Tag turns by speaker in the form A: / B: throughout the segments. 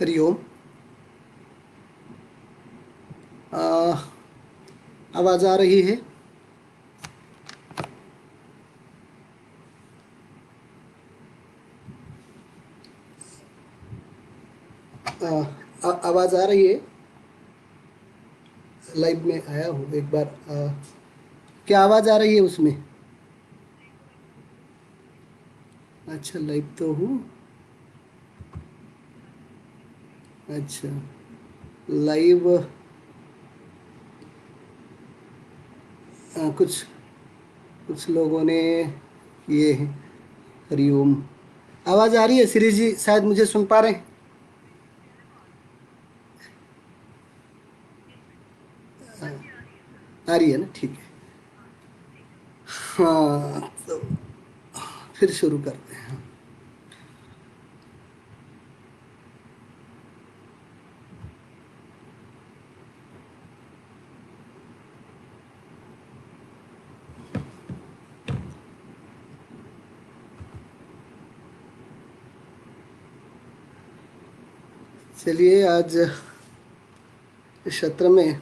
A: हरिओम। आवाज़ आ रही है? आवाज़ आ रही है? लाइव में आया हूँ एक बार। क्या आवाज़ आ रही है उसमें? अच्छा, लाइव तो हूँ। अच्छा, लाइव। कुछ कुछ लोगों ने ये है। हरिओम। आवाज़ आ रही है श्री जी? शायद मुझे सुन पा रहे हैं। आ रही है ना? ठीक है। हाँ, तो फिर शुरू करते हैं। चलिए, आज इस सत्र में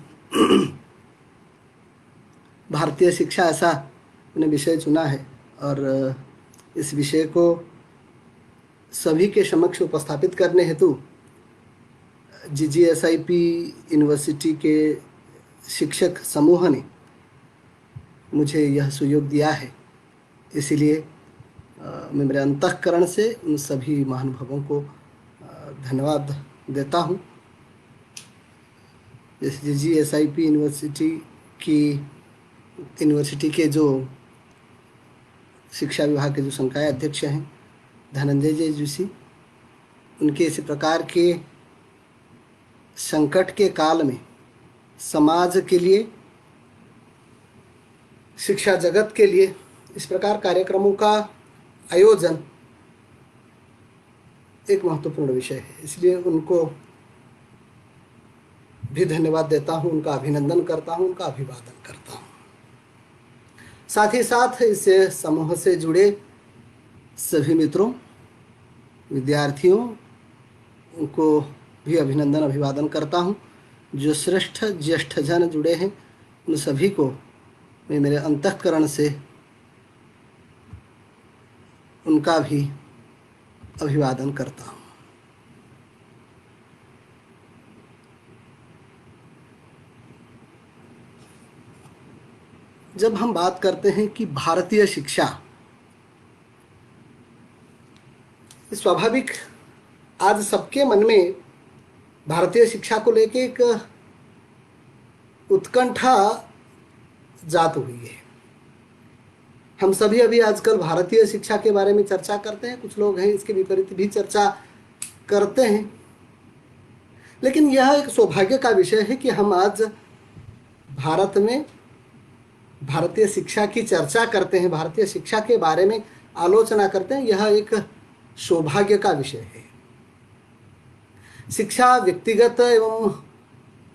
A: भारतीय शिक्षा, ऐसा मैंने विषय चुना है और इस विषय को सभी के समक्ष उपस्थापित करने हेतु GGSIP यूनिवर्सिटी के शिक्षक समूह ने मुझे यह सुयोग दिया है। इसीलिए मैं मेरे अंतःकरण से उन सभी महानुभावों को धन्यवाद देता हूँ। जैसे GGSIP यूनिवर्सिटी के जो शिक्षा विभाग के जो संकाय अध्यक्ष हैं धनंजय जी जोशी, उनके इसी प्रकार के संकट के काल में समाज के लिए, शिक्षा जगत के लिए इस प्रकार कार्यक्रमों का आयोजन एक महत्वपूर्ण विषय है। इसलिए उनको भी धन्यवाद देता हूँ, उनका अभिनंदन करता हूँ, उनका अभिवादन करता हूँ। साथ ही साथ इस समूह से जुड़े सभी मित्रों, विद्यार्थियों, उनको भी अभिनंदन अभिवादन करता हूँ। जो श्रेष्ठ ज्येष्ठ जन जुड़े हैं उन सभी को मैं मेरे अंतःकरण से उनका भी अभिवादन करता हूँ। जब हम बात करते हैं कि भारतीय शिक्षा, स्वाभाविक आज सबके मन में भारतीय शिक्षा को लेके एक उत्कंठा जात हुई है। हम सभी अभी आजकल भारतीय शिक्षा के बारे में चर्चा करते हैं, कुछ लोग हैं इसके विपरीत भी चर्चा करते हैं। लेकिन यह एक सौभाग्य का विषय है कि हम आज भारत में भारतीय शिक्षा की चर्चा करते हैं, भारतीय शिक्षा के बारे में आलोचना करते हैं। यह एक सौभाग्य का विषय है। शिक्षा व्यक्तिगत एवं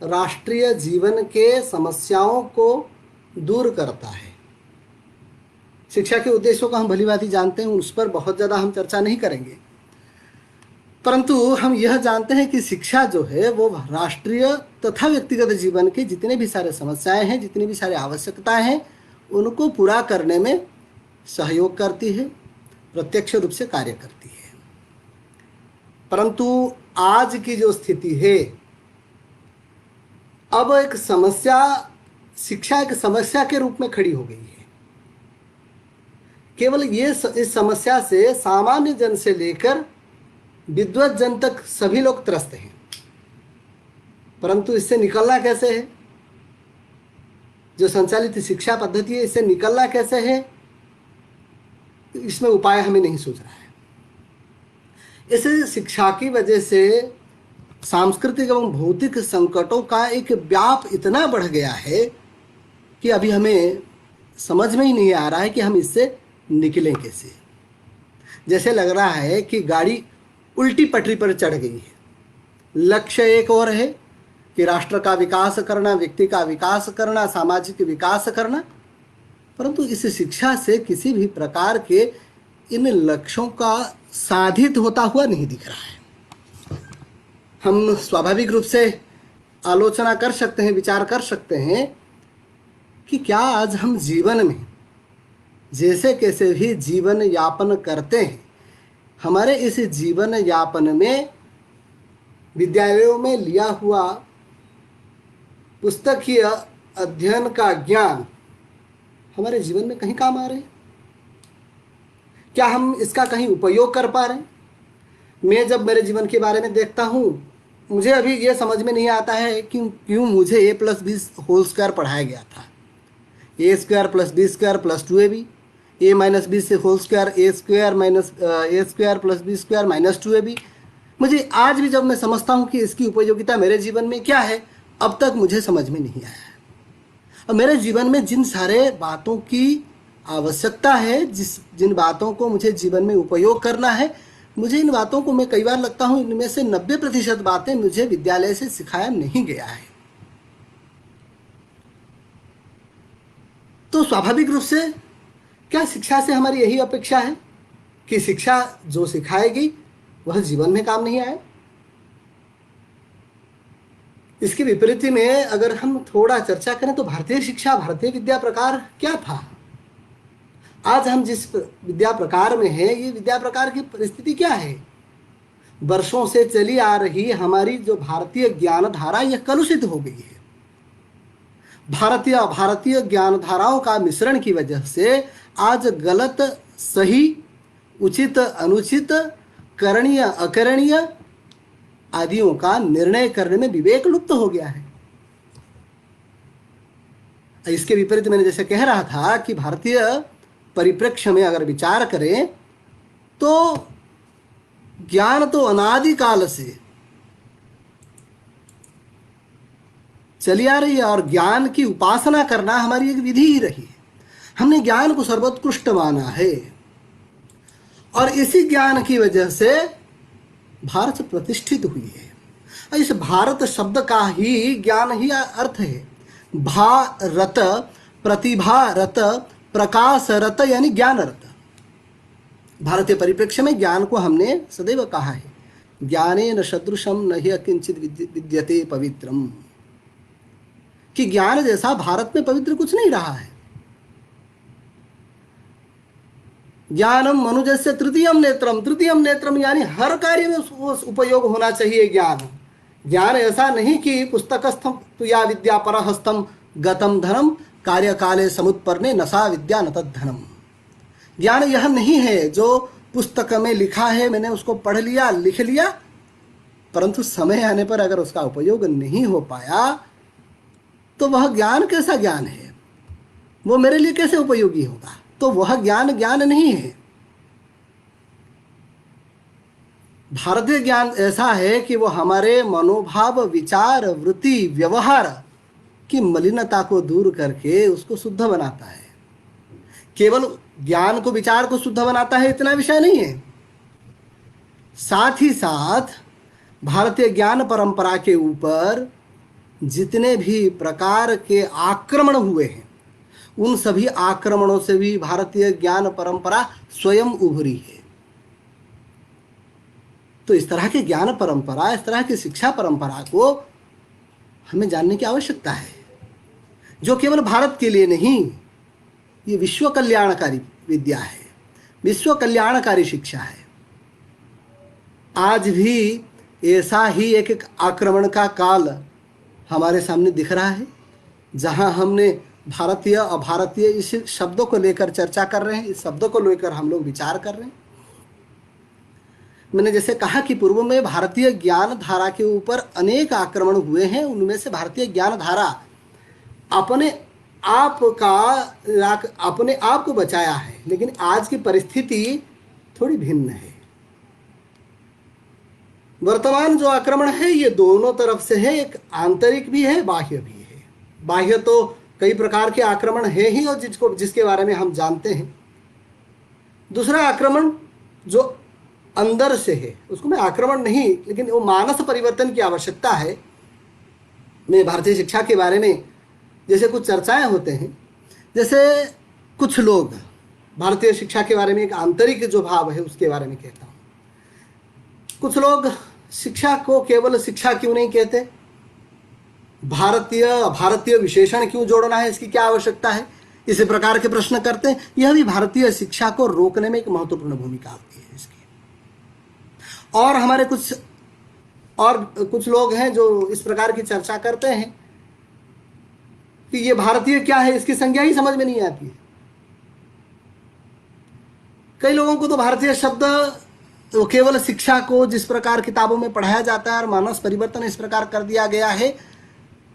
A: राष्ट्रीय जीवन के समस्याओं को दूर करता है। शिक्षा के उद्देश्यों को हम भलीभांति जानते हैं, उस पर बहुत ज़्यादा हम चर्चा नहीं करेंगे, परंतु हम यह जानते हैं कि शिक्षा जो है वो राष्ट्रीय तथा व्यक्तिगत जीवन के जितने भी सारे समस्याएं हैं, जितनी भी सारी आवश्यकताएं हैं, उनको पूरा करने में सहयोग करती है, प्रत्यक्ष रूप से कार्य करती है। परंतु आज की जो स्थिति है, अब एक समस्या, शिक्षा एक समस्या के रूप में खड़ी हो गई है। केवल इस समस्या से सामान्य जन से लेकर विद्वत जन तक सभी लोग त्रस्त हैं। परंतु इससे निकलना कैसे है? जो संचालित शिक्षा पद्धति है, इससे निकलना कैसे है, इसमें उपाय हमें नहीं सूझ रहा है। इस शिक्षा की वजह से सांस्कृतिक एवं भौतिक संकटों का एक व्याप इतना बढ़ गया है कि अभी हमें समझ में ही नहीं आ रहा है कि हम इससे निकलें कैसे। जैसे लग रहा है कि गाड़ी उल्टी पटरी पर चढ़ गई है। लक्ष्य एक और है कि राष्ट्र का विकास करना, व्यक्ति का विकास करना, सामाजिक विकास करना, परंतु इस शिक्षा से किसी भी प्रकार के इन लक्ष्यों का साधित होता हुआ नहीं दिख रहा है। हम स्वाभाविक रूप से आलोचना कर सकते हैं, विचार कर सकते हैं कि क्या आज हम जीवन में जैसे कैसे भी जीवन यापन करते हैं, हमारे इस जीवन यापन में विद्यालयों में लिया हुआ पुस्तकीय अध्ययन का ज्ञान हमारे जीवन में कहीं काम आ रहे हैं? क्या हम इसका कहीं उपयोग कर पा रहे हैं? मैं जब मेरे जीवन के बारे में देखता हूँ, मुझे अभी ये समझ में नहीं आता है कि क्यों मुझे a+b होल स्क्वायर पढ़ाया गया था। a² + b² + 2ab, a - b से whole square a² + b² - 2ab। मुझे आज भी जब मैं समझता हूँ कि इसकी उपयोगिता मेरे जीवन में क्या है, अब तक मुझे समझ में नहीं आया है। और मेरे जीवन में जिन सारे बातों की आवश्यकता है, जिन बातों को मुझे जीवन में उपयोग करना है, मुझे इन बातों को, मैं कई बार लगता हूँ इनमें से 90% बातें मुझे विद्यालय से सिखाया नहीं गया है। तो स्वाभाविक रूप से क्या शिक्षा से हमारी यही अपेक्षा है कि शिक्षा जो सिखाएगी वह जीवन में काम नहीं आए? इसके विपरीत में अगर हम थोड़ा चर्चा करें तो भारतीय शिक्षा, भारतीय विद्या प्रकार क्या था? आज हम जिस विद्या प्रकार में हैं, ये विद्या प्रकार की परिस्थिति क्या है? वर्षों से चली आ रही हमारी जो भारतीय ज्ञान धारा, यह कलुषित हो गई है। भारतीय ज्ञान धाराओं का मिश्रण की वजह से आज गलत सही, उचित अनुचित, करणीय अकरणीय आदियों का निर्णय करने में विवेक लुप्त हो गया है। इसके विपरीत मैंने जैसे कह रहा था कि भारतीय परिप्रेक्ष्य में अगर विचार करें तो ज्ञान तो अनादिकाल से चली आ रही है और ज्ञान की उपासना करना हमारी एक विधि ही रही है। हमने ज्ञान को सर्वोत्कृष्ट माना है और इसी ज्ञान की वजह से भारत प्रतिष्ठित हुई है। और इस भारत शब्द का ही ज्ञान ही अर्थ है। भारत, प्रतिभारत, प्रकाशरत यानी ज्ञानरत। भारतीय परिप्रेक्ष्य में ज्ञान को हमने सदैव कहा है, ज्ञानेन सदृशम न हि किंचित विद्यते पवित्रम, कि ज्ञान जैसा भारत में पवित्र कुछ नहीं रहा है। ज्ञानम मनुजस्य तृतीयम नेत्रम, तृतीयम नेत्रम यानी हर कार्य में उपयोग होना चाहिए ज्ञान। ज्ञान ऐसा नहीं कि पुस्तकस्थम तु या विद्या परहस्तम गतम धनम कार्य काले समुत्पन्ने नसा विद्या न तद्धनम। ज्ञान यह नहीं है जो पुस्तक में लिखा है, मैंने उसको पढ़ लिया, लिख लिया, परंतु समय आने पर अगर उसका उपयोग नहीं हो पाया तो वह ज्ञान कैसा ज्ञान है? वो मेरे लिए कैसे उपयोगी होगा? तो वह ज्ञान ज्ञान नहीं है। भारतीय ज्ञान ऐसा है कि वो हमारे मनोभाव, विचार, वृत्ति, व्यवहार की मलिनता को दूर करके उसको शुद्ध बनाता है। केवल ज्ञान को, विचार को शुद्ध बनाता है इतना विषय नहीं है, साथ ही साथ भारतीय ज्ञान परंपरा के ऊपर जितने भी प्रकार के आक्रमण हुए हैं, उन सभी आक्रमणों से भी भारतीय ज्ञान परंपरा स्वयं उभरी है। तो इस तरह की ज्ञान परंपरा, इस तरह की शिक्षा परंपरा को हमें जानने की आवश्यकता है, जो केवल भारत के लिए नहीं, ये विश्व कल्याणकारी विद्या है, विश्व कल्याणकारी शिक्षा है। आज भी ऐसा ही एक आक्रमण का काल हमारे सामने दिख रहा है, जहां हमने भारतीय अभारतीय इस शब्दों को लेकर चर्चा कर रहे हैं, इस शब्दों को लेकर हम लोग विचार कर रहे हैं। मैंने जैसे कहा कि पूर्व में भारतीय ज्ञान धारा के ऊपर अनेक आक्रमण हुए हैं, उनमें से भारतीय ज्ञान धारा अपने आप को बचाया है, लेकिन आज की परिस्थिति थोड़ी भिन्न है। वर्तमान जो आक्रमण है ये दोनों तरफ से है, एक आंतरिक भी है, बाह्य भी है। बाह्य तो कई प्रकार के आक्रमण है ही और जिसके बारे में हम जानते हैं। दूसरा आक्रमण जो अंदर से है, उसको मैं आक्रमण नहीं, लेकिन वो मानस परिवर्तन की आवश्यकता है। मैं भारतीय शिक्षा के बारे में जैसे कुछ चर्चाएं होते हैं, जैसे कुछ लोग भारतीय शिक्षा के बारे में एक आंतरिक जो भाव है उसके बारे में कहता हूँ। कुछ लोग शिक्षा को केवल शिक्षा क्यों नहीं कहते, भारतीय विशेषण क्यों जोड़ना है, इसकी क्या आवश्यकता है, इसी प्रकार के प्रश्न करते हैं। यह भी भारतीय शिक्षा को रोकने में एक महत्वपूर्ण भूमिका होती है इसकी। और हमारे कुछ लोग हैं जो इस प्रकार की चर्चा करते हैं कि ये भारतीय क्या है, इसकी संज्ञा ही समझ में नहीं आती है। कई लोगों को तो भारतीय शब्द तो केवल शिक्षा को जिस प्रकार किताबों में पढ़ाया जाता है और मानस परिवर्तन इस प्रकार कर दिया गया है,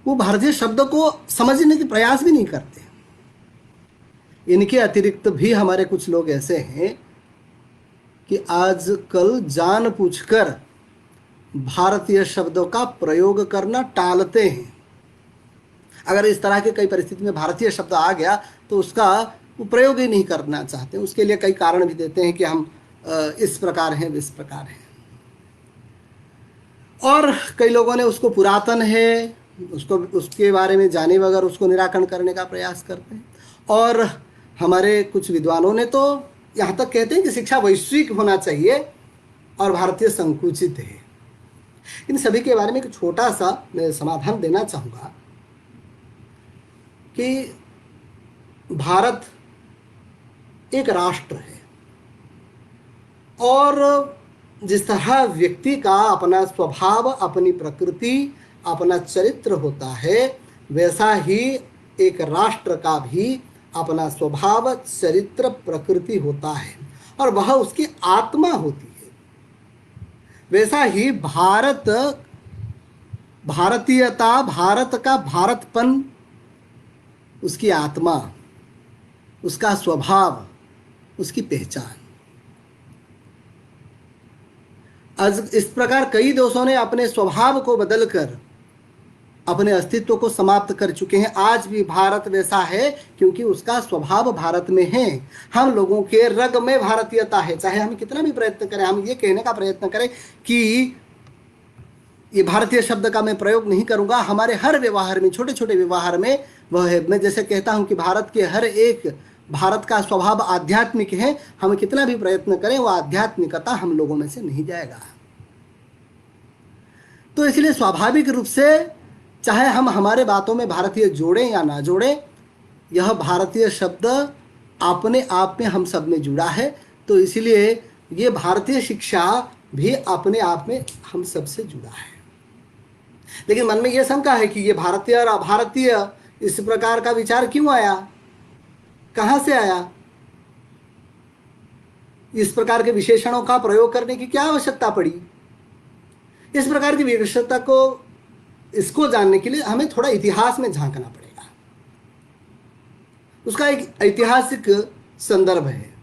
A: वो भारतीय शब्द को समझने की प्रयास भी नहीं करते। इनके अतिरिक्त भी हमारे कुछ लोग ऐसे हैं कि आजकल जानबूझकर भारतीय शब्दों का प्रयोग करना टालते हैं। अगर इस तरह के कई परिस्थिति में भारतीय शब्द आ गया तो उसका वो प्रयोग ही नहीं करना चाहते। उसके लिए कई कारण भी देते हैं कि हम इस प्रकार हैं, इस प्रकार हैं। और कई लोगों ने उसको पुरातन है, उसके बारे में जाने बगैर उसको निराकरण करने का प्रयास करते हैं। और हमारे कुछ विद्वानों ने तो यहाँ तक कहते हैं कि शिक्षा वैश्विक होना चाहिए और भारतीय संकुचित है। इन सभी के बारे में एक छोटा सा मैं समाधान देना चाहूँगा कि भारत एक राष्ट्र है और जिस तरह व्यक्ति का अपना स्वभाव, अपनी प्रकृति, अपना चरित्र होता है, वैसा ही एक राष्ट्र का भी अपना स्वभाव, चरित्र, प्रकृति होता है और वह उसकी आत्मा होती है। वैसा ही भारतीयता, भारत का भारतपन, उसकी आत्मा, उसका स्वभाव, उसकी पहचान। आज इस प्रकार कई देशों ने अपने स्वभाव को बदलकर अपने अस्तित्व को समाप्त कर चुके हैं। आज भी भारत वैसा है क्योंकि उसका स्वभाव भारत में है। हम लोगों के रग में भारतीयता है, चाहे हम कितना भी प्रयत्न करें, हम ये कहने का प्रयत्न करें कि ये भारतीय शब्द का मैं प्रयोग नहीं करूंगा, हमारे हर व्यवहार में, छोटे छोटे व्यवहार में वह है। मैं जैसे कहता हूं कि भारत का स्वभाव आध्यात्मिक है, हम कितना भी प्रयत्न करें वह आध्यात्मिकता हम लोगों में से नहीं जाएगा। तो इसलिए स्वाभाविक रूप से चाहे हम हमारे बातों में भारतीय जोड़ें या ना जोड़ें, यह भारतीय शब्द अपने आप में हम सब में जुड़ा है। तो इसलिए ये भारतीय शिक्षा भी अपने आप में हम सब से जुड़ा है। लेकिन मन में यह शंका है कि ये भारतीय और अभारतीय इस प्रकार का विचार क्यों आया, कहाँ से आया, इस प्रकार के विशेषणों का प्रयोग करने की क्या आवश्यकता पड़ी। इस प्रकार की विवशता को, इसको जानने के लिए हमें थोड़ा इतिहास में झांकना पड़ेगा। उसका एक ऐतिहासिक संदर्भ है।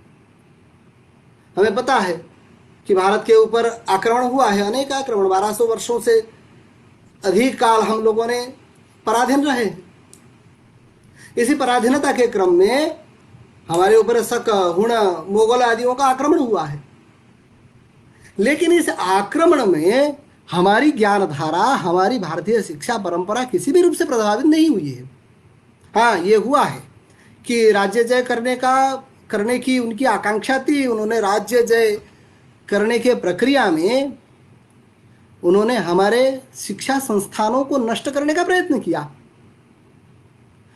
A: हमें पता है कि भारत के ऊपर आक्रमण हुआ है, अनेक आक्रमण, 1200 वर्षों से अधिक काल हम लोगों ने पराधीन रहे। इसी पराधीनता के क्रम में हमारे ऊपर शक, हुण, मुगल आदियों का आक्रमण हुआ है। लेकिन इस आक्रमण में हमारी ज्ञानधारा, हमारी भारतीय शिक्षा परंपरा किसी भी रूप से प्रभावित नहीं हुई है। हाँ, ये हुआ है कि राज्य जय करने की उनकी आकांक्षा थी। उन्होंने राज्य जय करने के प्रक्रिया में उन्होंने हमारे शिक्षा संस्थानों को नष्ट करने का प्रयत्न किया।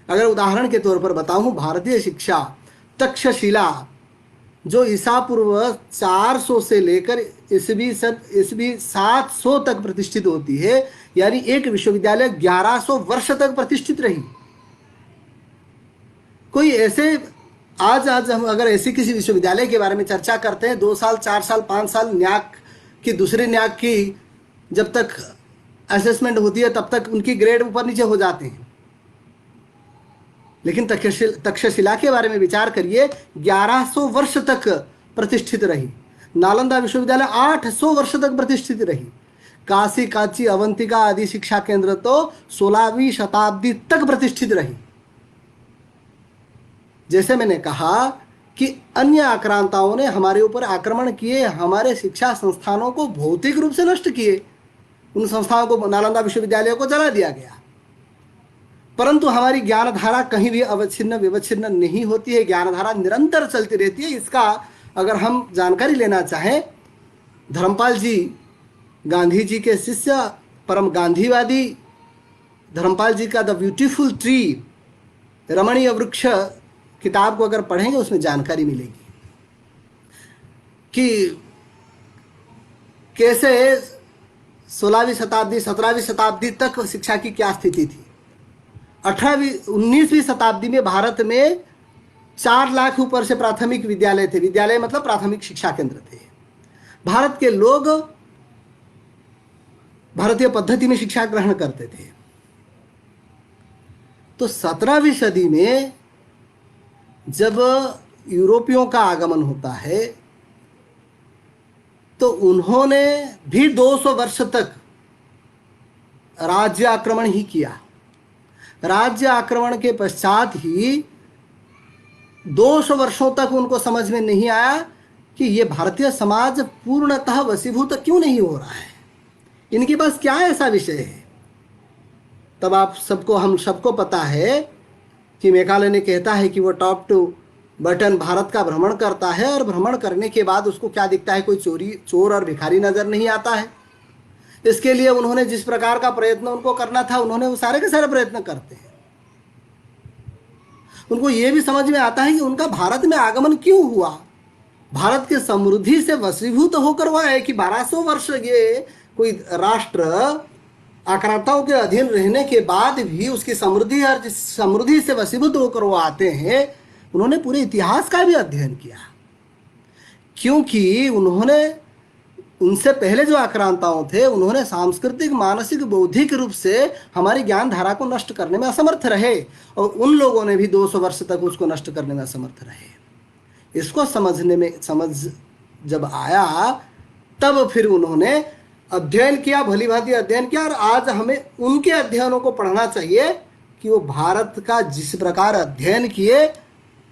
A: अगर उदाहरण के तौर पर बताऊं, भारतीय शिक्षा तक्षशिला जो ईसा पूर्व 400 से लेकर ईस्वी 700 तक प्रतिष्ठित होती है, यानी एक विश्वविद्यालय 1100 वर्ष तक प्रतिष्ठित रही। कोई ऐसे आज हम अगर ऐसी किसी विश्वविद्यालय के बारे में चर्चा करते हैं, 2 साल, 4 साल, 5 साल न्याक की, दूसरे न्याक की जब तक असेसमेंट होती है तब तक उनकी ग्रेड ऊपर नीचे हो जाते हैं। लेकिन तक्षशिला के बारे में विचार करिए, 1100 वर्ष तक प्रतिष्ठित रही। नालंदा विश्वविद्यालय 800 वर्ष तक प्रतिष्ठित रही। काशी, कांची, अवंतिका आदि शिक्षा केंद्र तो 16वीं शताब्दी तक प्रतिष्ठित रही। जैसे मैंने कहा कि अन्य आक्रांताओं ने हमारे ऊपर आक्रमण किए, हमारे शिक्षा संस्थानों को भौतिक रूप से नष्ट किए। उन संस्थाओं को, नालंदा विश्वविद्यालय को जला दिया गया। परंतु हमारी ज्ञानधारा कहीं भी अवच्छिन्न विवच्छिन्न नहीं होती है, ज्ञानधारा निरंतर चलती रहती है। इसका अगर हम जानकारी लेना चाहें, धर्मपाल जी गांधी जी के शिष्य परम गांधीवादी धर्मपाल जी का द ब्यूटीफुल ट्री, रमणीय वृक्ष किताब को अगर पढ़ेंगे उसमें जानकारी मिलेगी कि कैसे 16वीं शताब्दी 17वीं शताब्दी तक शिक्षा की क्या स्थिति थी। 18वीं 19वीं शताब्दी में भारत में 4 लाख ऊपर से प्राथमिक विद्यालय थे। विद्यालय मतलब प्राथमिक शिक्षा केंद्र थे। भारत के लोग भारतीय पद्धति में शिक्षा ग्रहण करते थे। तो 17वीं सदी में जब यूरोपियों का आगमन होता है तो उन्होंने भी 200 वर्ष तक राज्य आक्रमण ही किया। राज्य आक्रमण के पश्चात ही 200 वर्षों तक उनको समझ में नहीं आया कि ये भारतीय समाज पूर्णतः वशीभूत क्यों नहीं हो रहा है, इनके पास क्या ऐसा विषय है। तब हम सबको पता है कि मेकाले ने कहता है कि वो टॉप टू बटन भारत का भ्रमण करता है और भ्रमण करने के बाद उसको क्या दिखता है, कोई चोर और भिखारी नजर नहीं आता है। इसके लिए उन्होंने जिस प्रकार का प्रयत्न उनको करना था उन्होंने वो सारे के सारे प्रयत्न करते हैं। उनको ये भी समझ में आता है कि उनका भारत में आगमन क्यों हुआ। भारत के समृद्धि से वशीभूत होकर हुआ है कि 1200 वर्ष ये कोई राष्ट्र आक्रांताओं के अधीन रहने के बाद भी उसकी समृद्धि और जिस समृद्धि से वशीभूत होकर वो आते हैं, उन्होंने पूरे इतिहास का भी अध्ययन किया, क्योंकि उन्होंने उनसे पहले जो आक्रांताओं थे उन्होंने सांस्कृतिक मानसिक बौद्धिक रूप से हमारी ज्ञान धारा को नष्ट करने में असमर्थ रहे और उन लोगों ने भी 200 वर्ष तक उसको नष्ट करने में असमर्थ रहे। इसको समझ जब आया तब फिर उन्होंने अध्ययन किया, भली भांति अध्ययन किया और आज हमें उनके अध्ययनों को पढ़ना चाहिए कि वो भारत का जिस प्रकार अध्ययन किए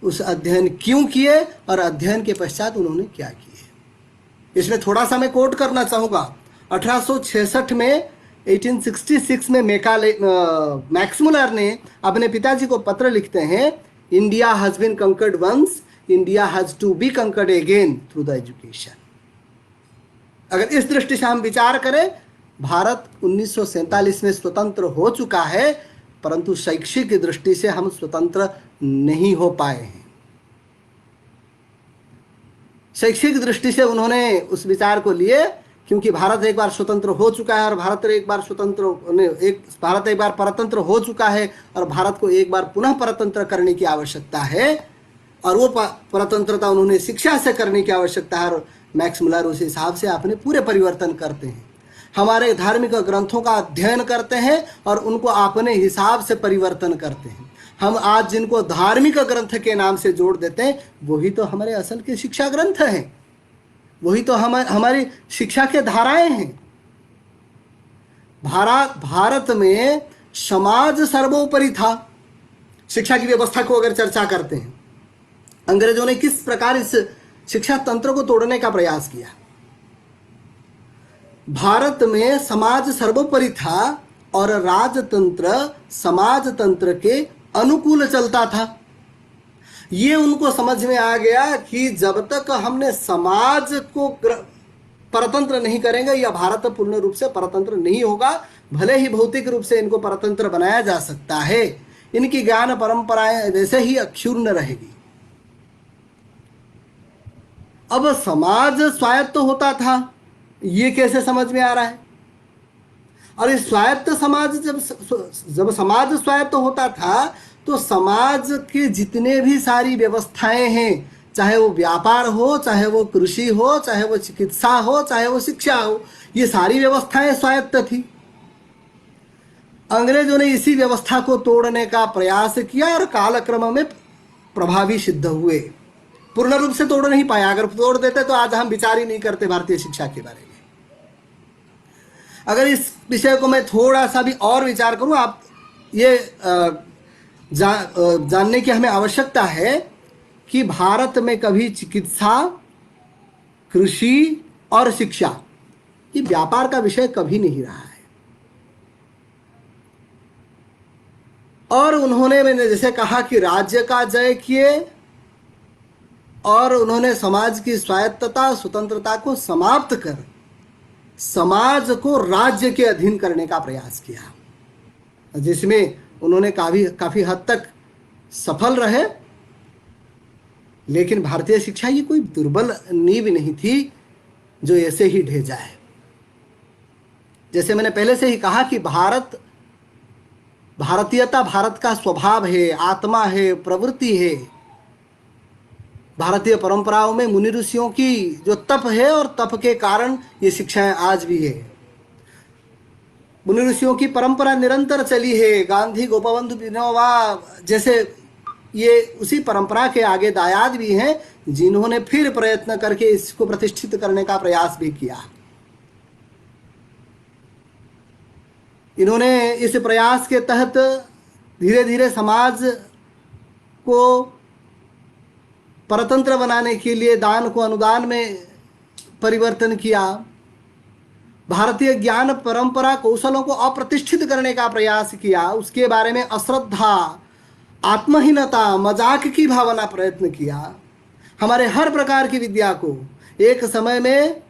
A: उस अध्ययन क्यों किए और अध्ययन के पश्चात उन्होंने क्या किए। इसमें थोड़ा सा मैं कोट करना चाहूँगा। 1866 में 1866 में मैक्स मुलर ने अपने पिताजी को पत्र लिखते हैं, India has been conquered once, India has to be conquered again through the education. अगर इस दृष्टि से हम विचार करें, भारत 1947 में स्वतंत्र हो चुका है, परंतु शैक्षिक दृष्टि से हम स्वतंत्र नहीं हो पाए हैं। शैक्षिक दृष्टि से उन्होंने उस विचार को लिए, क्योंकि भारत एक बार स्वतंत्र हो चुका है और भारत एक बार परतंत्र हो चुका है और भारत को एक बार पुनः परतंत्र करने की आवश्यकता है और वो परतंत्रता उन्होंने शिक्षा से करने की आवश्यकता है। और मैक्स मुलर उस हिसाब से अपने पूरे परिवर्तन करते हैं, हमारे धार्मिक ग्रंथों का अध्ययन करते हैं और उनको अपने हिसाब से परिवर्तन करते हैं। हम आज जिनको धार्मिक ग्रंथ के नाम से जोड़ देते हैं वही तो हमारे असल के शिक्षा ग्रंथ हैं, वही तो हमारी शिक्षा के धाराएं हैं। भारत में समाज सर्वोपरि था। शिक्षा की व्यवस्था को अगर चर्चा करते हैं, अंग्रेजों ने किस प्रकार इस शिक्षा तंत्र को तोड़ने का प्रयास किया। भारत में समाज सर्वोपरि था और राजतंत्र समाज तंत्र के अनुकूल चलता था। ये उनको समझ में आ गया कि जब तक हमने समाज को परतंत्र नहीं करेंगे या भारत पूर्ण रूप से परतंत्र नहीं होगा। भले ही भौतिक रूप से इनको परतंत्र बनाया जा सकता है, इनकी ज्ञान परंपराएं वैसे ही अक्षुण्ण रहेगी। अब समाज स्वायत्त तो होता था, ये कैसे समझ में आ रहा है। और इस स्वायत्त समाज जब समाज स्वायत्त तो होता था तो समाज के जितने भी सारी व्यवस्थाएं हैं, चाहे वो व्यापार हो, चाहे वो कृषि हो, चाहे वो चिकित्सा हो, चाहे वो शिक्षा हो, ये सारी व्यवस्थाएं स्वायत्त थी। अंग्रेजों ने इसी व्यवस्था को तोड़ने का प्रयास किया और कालक्रम में प्रभावी सिद्ध हुए। पूर्ण रूप से तोड़ नहीं पाया, अगर तोड़ देते तो आज हम विचार ही नहीं करते भारतीय शिक्षा के बारे में। अगर इस विषय को मैं थोड़ा सा भी और विचार करूं, आप ये जानने की हमें आवश्यकता है कि भारत में कभी चिकित्सा, कृषि और शिक्षा ये व्यापार का विषय कभी नहीं रहा है। और उन्होंने, मैंने जैसे कहा कि राज्य का जय किए और उन्होंने समाज की स्वायत्तता स्वतंत्रता को समाप्त कर समाज को राज्य के अधीन करने का प्रयास किया, जिसमें उन्होंने काफी हद तक सफल रहे। लेकिन भारतीय शिक्षा ये कोई दुर्बल नींव नहीं थी जो ऐसे ही ढह जाए। जैसे मैंने पहले से ही कहा कि भारतीयता भारत का स्वभाव है, आत्मा है, प्रवृत्ति है। भारतीय परंपराओं में मुनि ऋषियों की जो तप है और तप के कारण ये शिक्षाएं आज भी है। मुनि ऋषियों की परंपरा निरंतर चली है। गांधी, गोपबंधु, विनोबा जैसे ये उसी परंपरा के आगे दायाद भी हैं, जिन्होंने फिर प्रयत्न करके इसको प्रतिष्ठित करने का प्रयास भी किया। इन्होंने इस प्रयास के तहत धीरे धीरे समाज को परतंत्र बनाने के लिए दान को अनुदान में परिवर्तन किया। भारतीय ज्ञान परंपरा कौशलों को अप्रतिष्ठित करने का प्रयास किया। उसके बारे में अश्रद्धा, आत्महीनता, मजाक की भावना प्रयत्न किया। हमारे हर प्रकार की विद्या को एक समय में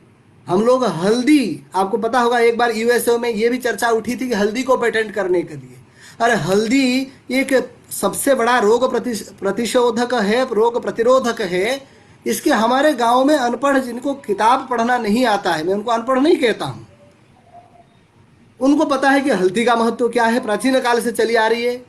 A: हम लोग हल्दी, आपको पता होगा एक बार यूएसए में ये भी चर्चा उठी थी कि हल्दी को पेटेंट करने के लिए। अरे हल्दी एक सबसे बड़ा रोग प्रतिशोधक है, रोग प्रतिरोधक है। इसके हमारे गांव में अनपढ़, जिनको किताब पढ़ना नहीं आता है, मैं उनको अनपढ़ नहीं कहता हूं, उनको पता है कि हल्दी का महत्व क्या है, प्राचीन काल से चली आ रही है।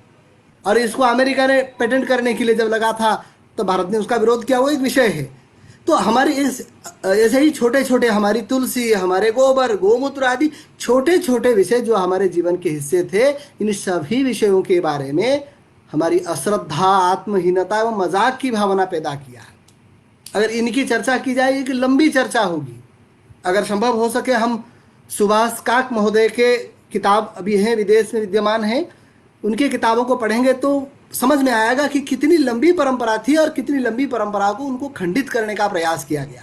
A: और इसको अमेरिका ने पेटेंट करने के लिए जब लगा था तो भारत ने उसका विरोध किया, वो एक विषय है। तो हमारी ऐसे ही छोटे छोटे, हमारी तुलसी, हमारे गोबर, गोमूत्र आदि छोटे छोटे विषय जो हमारे जीवन के हिस्से थे, इन सभी विषयों के बारे में हमारी अश्रद्धा, आत्महीनता एवं मजाक की भावना पैदा किया। अगर इनकी चर्चा की जाए, एक लंबी चर्चा होगी। अगर संभव हो सके हम सुभाष काक महोदय के किताब अभी हैं, विदेश में विद्यमान हैं, उनकी किताबों को पढ़ेंगे तो समझ में आएगा कि कितनी लंबी परंपरा थी और कितनी लंबी परंपरा को उनको खंडित करने का प्रयास किया गया।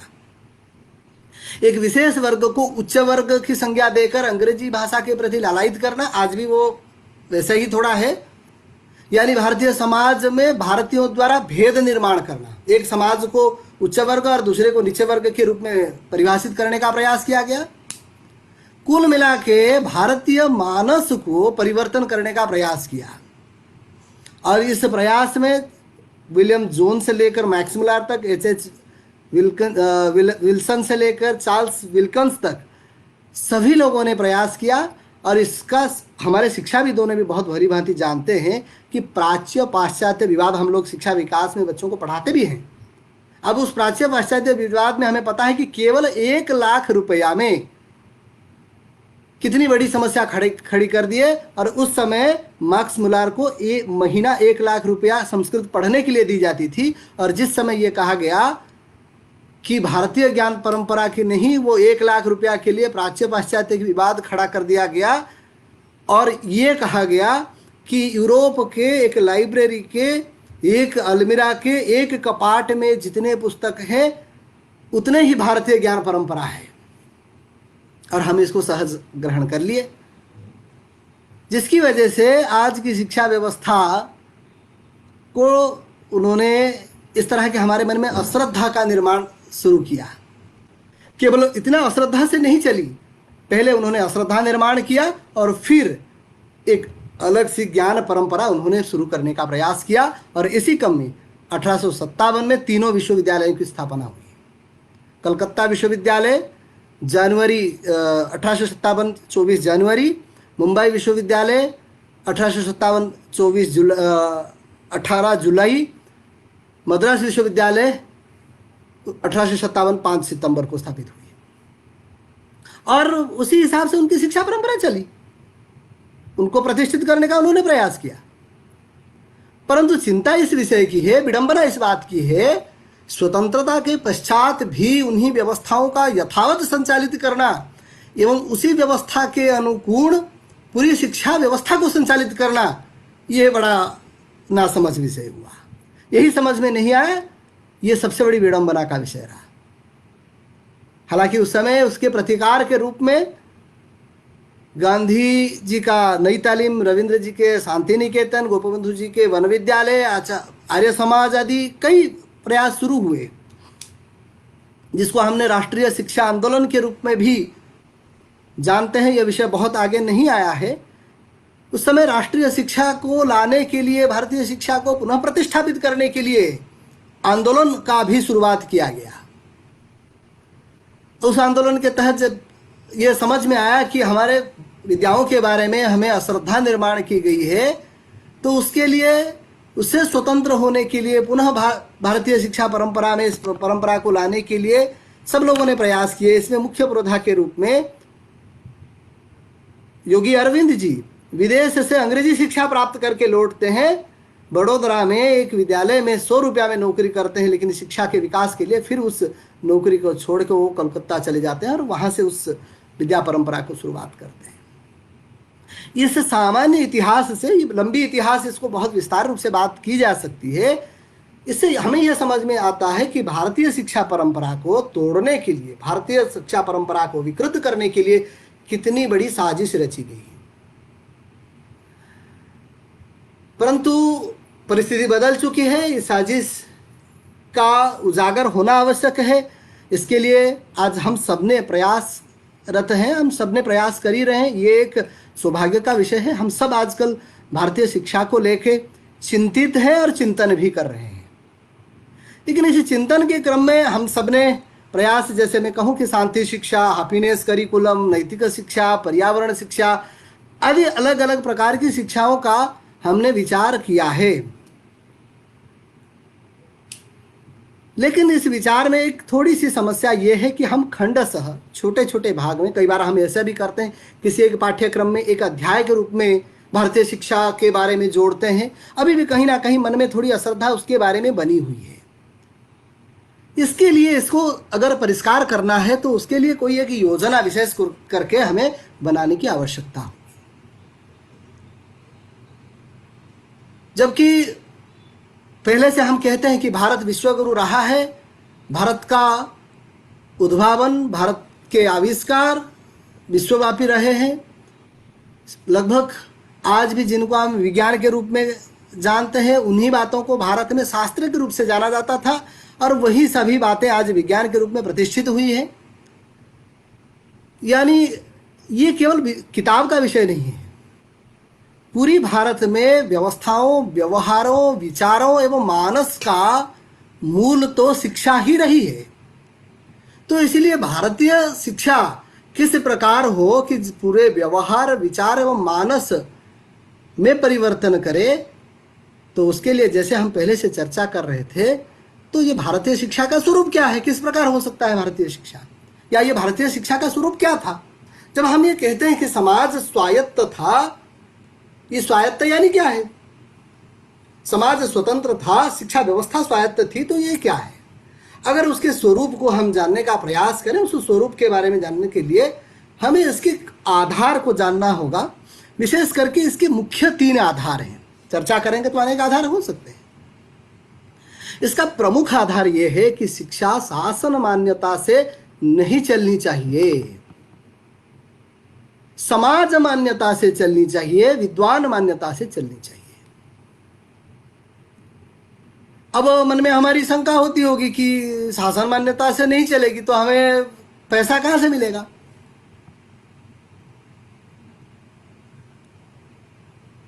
A: एक विशेष वर्ग को उच्च वर्ग की संज्ञा देकर अंग्रेजी भाषा के प्रति लालायित करना आज भी वो वैसे ही थोड़ा है। यानी भारतीय समाज में भारतीयों द्वारा भेद निर्माण करना, एक समाज को उच्च वर्ग और दूसरे को नीचे वर्ग के रूप में परिभाषित करने का प्रयास किया गया। कुल मिला के भारतीय मानस को परिवर्तन करने का प्रयास किया। और इस प्रयास में विलियम जोन से लेकर मैक्स मुलर तक, एच विल्सन से लेकर चार्ल्स विल्कन्स तक सभी लोगों ने प्रयास किया। और इसका हमारे शिक्षाविदों ने भी बहुत भली भांति जानते हैं कि प्राच्य पाश्चात्य विवाद हम लोग शिक्षा विकास में बच्चों को पढ़ाते भी हैं। अब उस प्राच्य पाश्चात्य विवाद में हमें पता है कि केवल 1 लाख रुपया में कितनी बड़ी समस्या खड़ी कर दिए। और उस समय मैक्स मुलर को महीना 1 लाख रुपया संस्कृत पढ़ने के लिए दी जाती थी। और जिस समय ये कहा गया कि भारतीय ज्ञान परंपरा की नहीं, वो 1 लाख रुपया के लिए प्राच्य पाश्चात्य विवाद खड़ा कर दिया गया। और ये कहा गया कि यूरोप के एक लाइब्रेरी के एक अलमीरा के एक कपाट में जितने पुस्तक हैं उतने ही भारतीय ज्ञान परंपरा है। और हम इसको सहज ग्रहण कर लिए, जिसकी वजह से आज की शिक्षा व्यवस्था को उन्होंने इस तरह के हमारे मन में अश्रद्धा का निर्माण शुरू किया। केवल इतना अश्रद्धा से नहीं चली, पहले उन्होंने अश्रद्धा निर्माण किया और फिर एक अलग सी ज्ञान परंपरा उन्होंने शुरू करने का प्रयास किया। और इसी क्रम में 1857 में 3 विश्वविद्यालयों की स्थापना हुई। कलकत्ता विश्वविद्यालय जनवरी 1857 24 जनवरी, मुंबई विश्वविद्यालय 1857 18 जुलाई, मद्रास विश्वविद्यालय 1857 5 सितंबर को स्थापित हुई। और उसी हिसाब से उनकी शिक्षा परंपरा चली, उनको प्रतिष्ठित करने का उन्होंने प्रयास किया। परंतु चिंता इस विषय की है, विडंबना इस बात की है, स्वतंत्रता के पश्चात भी उन्हीं व्यवस्थाओं का यथावत संचालित करना एवं उसी व्यवस्था के अनुकूल पूरी शिक्षा व्यवस्था को संचालित करना, यह बड़ा नासमझ विषय हुआ। यही समझ में नहीं आया, ये सबसे बड़ी विडंबना का विषय रहा। हालांकि उस समय उसके प्रतिकार के रूप में गांधी जी का नई तालीम, रविंद्र जी के शांति निकेतन, गोपबंधु जी के वन विद्यालय, आर्य समाज आदि कई प्रयास शुरू हुए, जिसको हमने राष्ट्रीय शिक्षा आंदोलन के रूप में भी जानते हैं, यह विषय बहुत आगे नहीं आया है, उस समय राष्ट्रीय शिक्षा को लाने के लिए, भारतीय शिक्षा को पुनः प्रतिष्ठापित करने के लिए आंदोलन का भी शुरुआत किया गया। उस आंदोलन के तहत जब ये समझ में आया कि हमारे विद्याओं के बारे में हमें अश्रद्धा निर्माण की गई है, तो उसके लिए, उससे स्वतंत्र होने के लिए, पुनः भारतीय शिक्षा परंपरा में इस परंपरा को लाने के लिए सब लोगों ने प्रयास किए। इसमें मुख्य पुरोधा के रूप में योगी अरविंद जी विदेश से अंग्रेजी शिक्षा प्राप्त करके लौटते हैं, बड़ोदरा में एक विद्यालय में 100 रुपया में नौकरी करते हैं, लेकिन शिक्षा के विकास के लिए फिर उस नौकरी को छोड़ के वो कलकत्ता चले जाते हैं और वहाँ से उस विद्या परंपरा को शुरुआत करते हैं। इस सामान्य इतिहास से, लंबी इतिहास, इसको बहुत विस्तार रूप से बात की जा सकती है। इससे हमें यह समझ में आता है कि भारतीय शिक्षा परंपरा को तोड़ने के लिए, भारतीय शिक्षा परंपरा को विकृत करने के लिए कितनी बड़ी साजिश रची गई है। परंतु परिस्थिति बदल चुकी है, इस साजिश का उजागर होना आवश्यक है। इसके लिए आज हम सबने प्रयासरत हैं, हम सबने प्रयास कर ही रहे हैं। ये एक सौभाग्य का विषय है। हम सब आजकल भारतीय शिक्षा को लेके चिंतित हैं और चिंतन भी कर रहे हैं। लेकिन इस चिंतन के क्रम में हम सबने प्रयास, जैसे मैं कहूँ कि शांति शिक्षा, हैप्पीनेस करिकुलम, नैतिक शिक्षा, पर्यावरण शिक्षा आदि अलग अलग प्रकार की शिक्षाओं का हमने विचार किया है। लेकिन इस विचार में एक थोड़ी सी समस्या ये है कि हम खंडशः, छोटे छोटे भाग में, कई बार हम ऐसा भी करते हैं, किसी एक पाठ्यक्रम में एक अध्याय के रूप में भारतीय शिक्षा के बारे में जोड़ते हैं। अभी भी कहीं ना कहीं मन में थोड़ी अश्रद्धा उसके बारे में बनी हुई है। इसके लिए, इसको अगर परिष्कार करना है तो उसके लिए कोई एक योजना विशेष करके हमें बनाने की आवश्यकता होगी। जबकि पहले से हम कहते हैं कि भारत विश्वगुरु रहा है, भारत का उद्भावन, भारत के आविष्कार विश्वव्यापी रहे हैं। लगभग आज भी जिनको हम विज्ञान के रूप में जानते हैं, उन्हीं बातों को भारत में शास्त्र के रूप से जाना जाता था और वही सभी बातें आज विज्ञान के रूप में प्रतिष्ठित हुई है। यानी ये केवल किताब का विषय नहीं है। पूरी भारत में व्यवस्थाओं, व्यवहारों, विचारों एवं मानस का मूल तो शिक्षा ही रही है। तो इसलिए भारतीय शिक्षा किस प्रकार हो कि पूरे व्यवहार, विचार एवं मानस में परिवर्तन करे, तो उसके लिए जैसे हम पहले से चर्चा कर रहे थे, तो ये भारतीय शिक्षा का स्वरूप क्या है, किस प्रकार हो सकता है भारतीय शिक्षा, या ये भारतीय शिक्षा का स्वरूप क्या था। जब हम ये कहते हैं कि समाज स्वायत्त था, ये स्वायत्त यानी क्या है? समाज स्वतंत्र था, शिक्षा व्यवस्था स्वायत्त थी, तो ये क्या है? अगर उसके स्वरूप को हम जानने का प्रयास करें, उस स्वरूप के बारे में जानने के लिए हमें इसके आधार को जानना होगा। विशेष करके इसके मुख्य 3 आधार हैं। चर्चा करेंगे तो अनेक आधार हो सकते हैं। इसका प्रमुख आधार यह है कि शिक्षा शासन मान्यता से नहीं चलनी चाहिए, समाज मान्यता से चलनी चाहिए, विद्वान मान्यता से चलनी चाहिए। अब मन में हमारी शंका होती होगी कि शासन मान्यता से नहीं चलेगी तो हमें पैसा कहां से मिलेगा?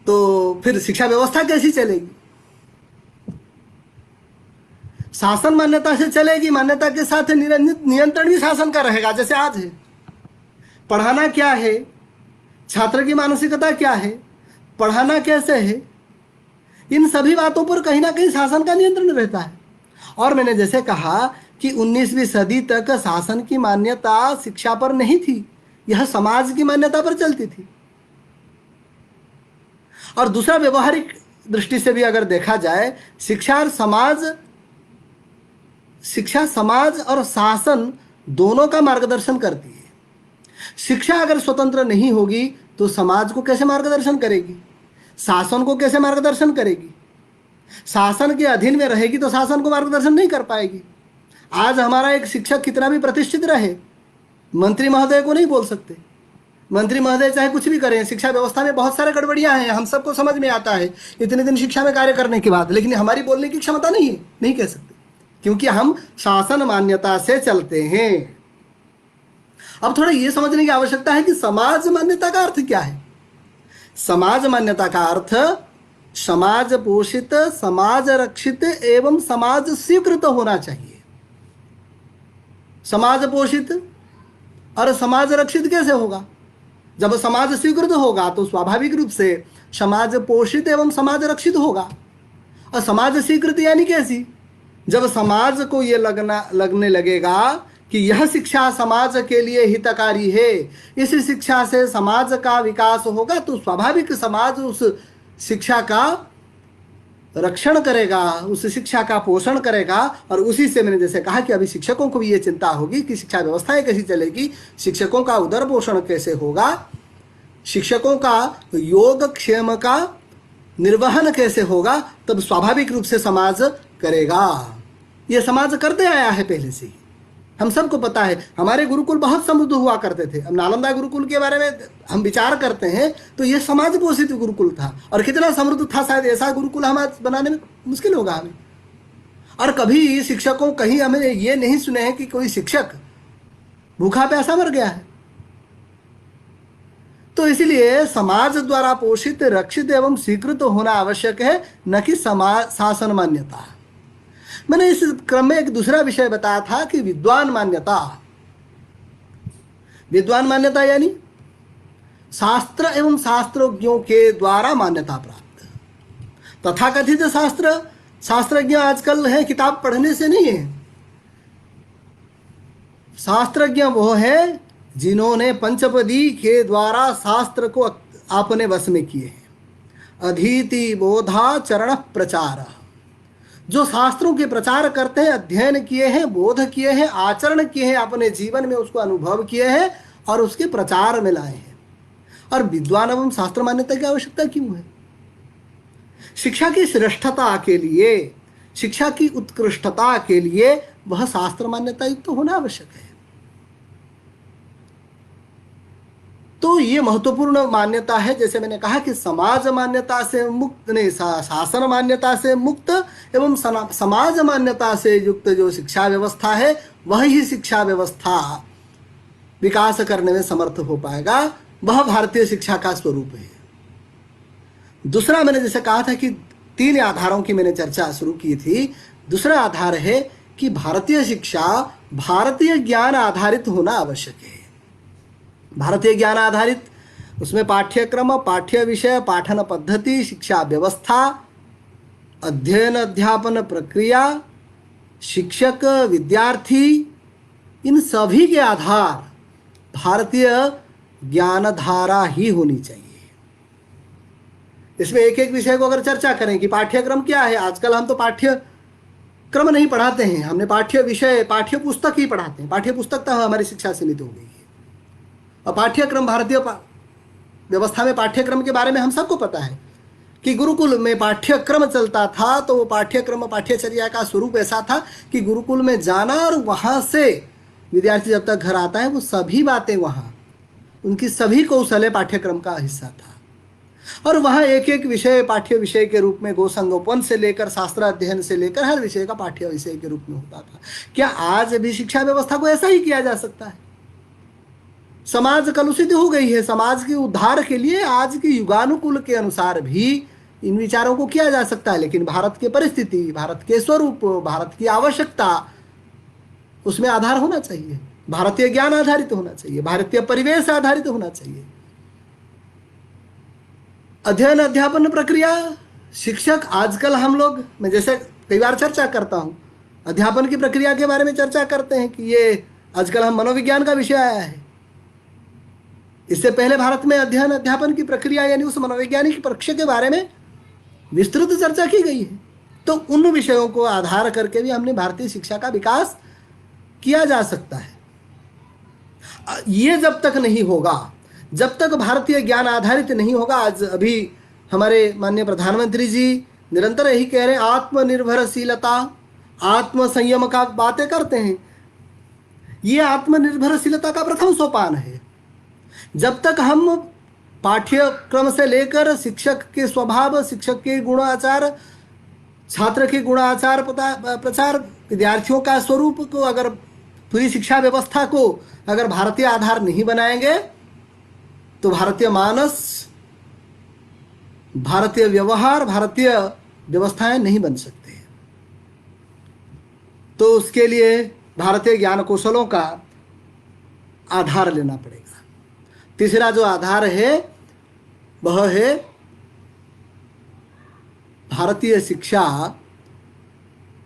A: तो फिर शिक्षा व्यवस्था कैसी चलेगी? शासन मान्यता से चलेगी, मान्यता के साथ नियंत्रण भी शासन का रहेगा, जैसे आज है। पढ़ाना क्या है, छात्र की मानसिकता क्या है, पढ़ाना कैसे है, इन सभी बातों पर कहीं ना कहीं शासन का नियंत्रण रहता है। और मैंने जैसे कहा कि 19वीं सदी तक शासन की मान्यता शिक्षा पर नहीं थी, यह समाज की मान्यता पर चलती थी। और दूसरा, व्यवहारिक दृष्टि से भी अगर देखा जाए, शिक्षा समाज और शासन दोनों का मार्गदर्शन करती है। शिक्षा अगर स्वतंत्र नहीं होगी तो समाज को कैसे मार्गदर्शन करेगी, शासन को कैसे मार्गदर्शन करेगी? शासन के अधीन में रहेगी तो शासन को मार्गदर्शन नहीं कर पाएगी। आज हमारा एक शिक्षक कितना भी प्रतिष्ठित रहे, मंत्री महोदय को नहीं बोल सकते। मंत्री महोदय चाहे कुछ भी करें, शिक्षा व्यवस्था में बहुत सारे गड़बड़ियां हैं, हम सबको समझ में आता है इतने दिन शिक्षा में कार्य करने के बाद, लेकिन हमारी बोलने की क्षमता नहीं है, नहीं कह सकते, क्योंकि हम शासन मान्यता से चलते हैं। अब थोड़ा ये समझने की आवश्यकता है कि समाज मान्यता का अर्थ क्या है। समाज मान्यता का अर्थ समाज पोषित, समाज रक्षित एवं समाज स्वीकृत होना चाहिए। समाज पोषित और समाज रक्षित कैसे होगा? जब समाज स्वीकृत होगा तो स्वाभाविक रूप से समाज पोषित एवं समाज रक्षित होगा। और समाज स्वीकृत यानी कैसी? जब समाज को ये लगने लगेगा कि यह शिक्षा समाज के लिए हितकारी है, इस शिक्षा से समाज का विकास होगा, तो स्वाभाविक समाज उस शिक्षा का रक्षण करेगा, उस शिक्षा का पोषण करेगा। और उसी से मैंने जैसे कहा कि अभी शिक्षकों को भी ये चिंता होगी कि शिक्षा व्यवस्थाएं कैसी चलेगी, शिक्षकों का उदर पोषण कैसे होगा, शिक्षकों का योगक्षेम का निर्वहन कैसे होगा, तब स्वाभाविक रूप से समाज करेगा। ये समाज करते आया है पहले से ही, हम सबको पता है। हमारे गुरुकुल बहुत समृद्ध हुआ करते थे। अब नालंदा गुरुकुल के बारे में हम विचार करते हैं तो यह समाज पोषित गुरुकुल था, और कितना समृद्ध था, शायद ऐसा गुरुकुल हम आज बनाने में मुश्किल होगा हमें। और कभी शिक्षकों कहीं हमें ये नहीं सुने हैं कि कोई शिक्षक भूखा प्यासा मर गया है। तो इसलिए समाज द्वारा पोषित, रक्षित एवं स्वीकृत होना आवश्यक है, न कि समाज शासन मान्यता। मैंने इस क्रम में एक दूसरा विषय बताया था कि विद्वान मान्यता। विद्वान मान्यता यानी शास्त्र एवं शास्त्रज्ञों के द्वारा मान्यता प्राप्त। तथाकथित शास्त्रज्ञ आजकल है किताब पढ़ने से नहीं है। शास्त्रज्ञ वो है जिन्होंने पंचपदी के द्वारा शास्त्र को अपने वश में किए हैं। अधीति बोधा चरण प्रचार, जो शास्त्रों के प्रचार करते हैं, अध्ययन किए हैं, बोध किए हैं, आचरण किए हैं, अपने जीवन में उसको अनुभव किए हैं और उसके प्रचार में लाए हैं। और विद्वान एवं शास्त्र मान्यता की आवश्यकता क्यों है? शिक्षा की श्रेष्ठता के लिए, शिक्षा की उत्कृष्टता के लिए वह शास्त्र मान्यता युक्त तो होना आवश्यक है। तो ये महत्वपूर्ण मान्यता है। जैसे मैंने कहा कि समाज मान्यता से मुक्त नहीं, शासन मान्यता से मुक्त एवं समाज मान्यता से युक्त जो शिक्षा व्यवस्था है, वह ही शिक्षा व्यवस्था विकास करने में समर्थ हो पाएगा। वह भारतीय शिक्षा का स्वरूप है। दूसरा, मैंने जैसे कहा था कि 3 आधारों की मैंने चर्चा शुरू की थी। दूसरा आधार है कि भारतीय शिक्षा भारतीय ज्ञान आधारित होना आवश्यक है। भारतीय ज्ञान आधारित, उसमें पाठ्यक्रम, पाठ्य विषय, पाठन पद्धति, शिक्षा व्यवस्था, अध्ययन अध्यापन प्रक्रिया, शिक्षक, विद्यार्थी, इन सभी के आधार भारतीय ज्ञानधारा ही होनी चाहिए। इसमें एक एक विषय को अगर चर्चा करें कि पाठ्यक्रम क्या है, आजकल हम तो पाठ्यक्रम नहीं पढ़ाते हैं, हमने पाठ्य विषय, पाठ्य पुस्तक ही पढ़ाते हैं। पाठ्य पुस्तक तो हमारी शिक्षा सीमित हो गई है। और पाठ्यक्रम, भारतीय व्यवस्था में पाठ्यक्रम के बारे में हम सबको पता है कि गुरुकुल में पाठ्यक्रम चलता था, तो वो पाठ्यक्रम, पाठ्यचर्या का स्वरूप ऐसा था कि गुरुकुल में जाना और वहाँ से विद्यार्थी जब तक घर आता है वो सभी बातें, वहाँ उनकी सभी कौशल पाठ्यक्रम का हिस्सा था। और वहाँ एक एक विषय पाठ्य विषय के रूप में, गोसंगोपन से लेकर शास्त्र अध्ययन से लेकर हर विषय का पाठ्य विषय के रूप में होता था। क्या आज भी शिक्षा व्यवस्था को ऐसा ही किया जा सकता है? समाज कलुषित हो गई है। समाज के उद्धार के लिए आज के युगानुकूल के अनुसार भी इन विचारों को किया जा सकता है, लेकिन भारत की परिस्थिति, भारत के स्वरूप, भारत की आवश्यकता, उसमें आधार होना चाहिए। भारतीय ज्ञान आधारित होना चाहिए, भारतीय परिवेश आधारित होना चाहिए। अध्ययन अध्यापन प्रक्रिया, शिक्षक, आजकल हम लोग, मैं जैसे कई बार चर्चा करता हूँ, अध्यापन की प्रक्रिया के बारे में चर्चा करते हैं कि ये आजकल हम मनोविज्ञान का विषय आया है। इससे पहले भारत में अध्ययन अध्यापन की प्रक्रिया यानी उस मनोवैज्ञानिक पक्ष के बारे में विस्तृत चर्चा की गई है। तो उन विषयों को आधार करके भी हमने भारतीय शिक्षा का विकास किया जा सकता है। ये जब तक नहीं होगा, जब तक भारतीय ज्ञान आधारित नहीं होगा, आज अभी हमारे माननीय प्रधानमंत्री जी निरंतर यही कह रहे हैं, आत्मनिर्भरशीलता, आत्मसंयम का बातें करते हैं। ये आत्मनिर्भरशीलता का प्रथम सोपान है। जब तक हम पाठ्यक्रम से लेकर शिक्षक के स्वभाव, शिक्षक के गुण आचार, छात्र के गुण आचार प्रचार, विद्यार्थियों का स्वरूप को, अगर पूरी शिक्षा व्यवस्था को अगर भारतीय आधार नहीं बनाएंगे तो भारतीय मानस, भारतीय व्यवहार, भारतीय व्यवस्थाएं नहीं बन सकते। तो उसके लिए भारतीय ज्ञान कौशलों का आधार लेना पड़ेगा। तीसरा जो आधार है वह है भारतीय शिक्षा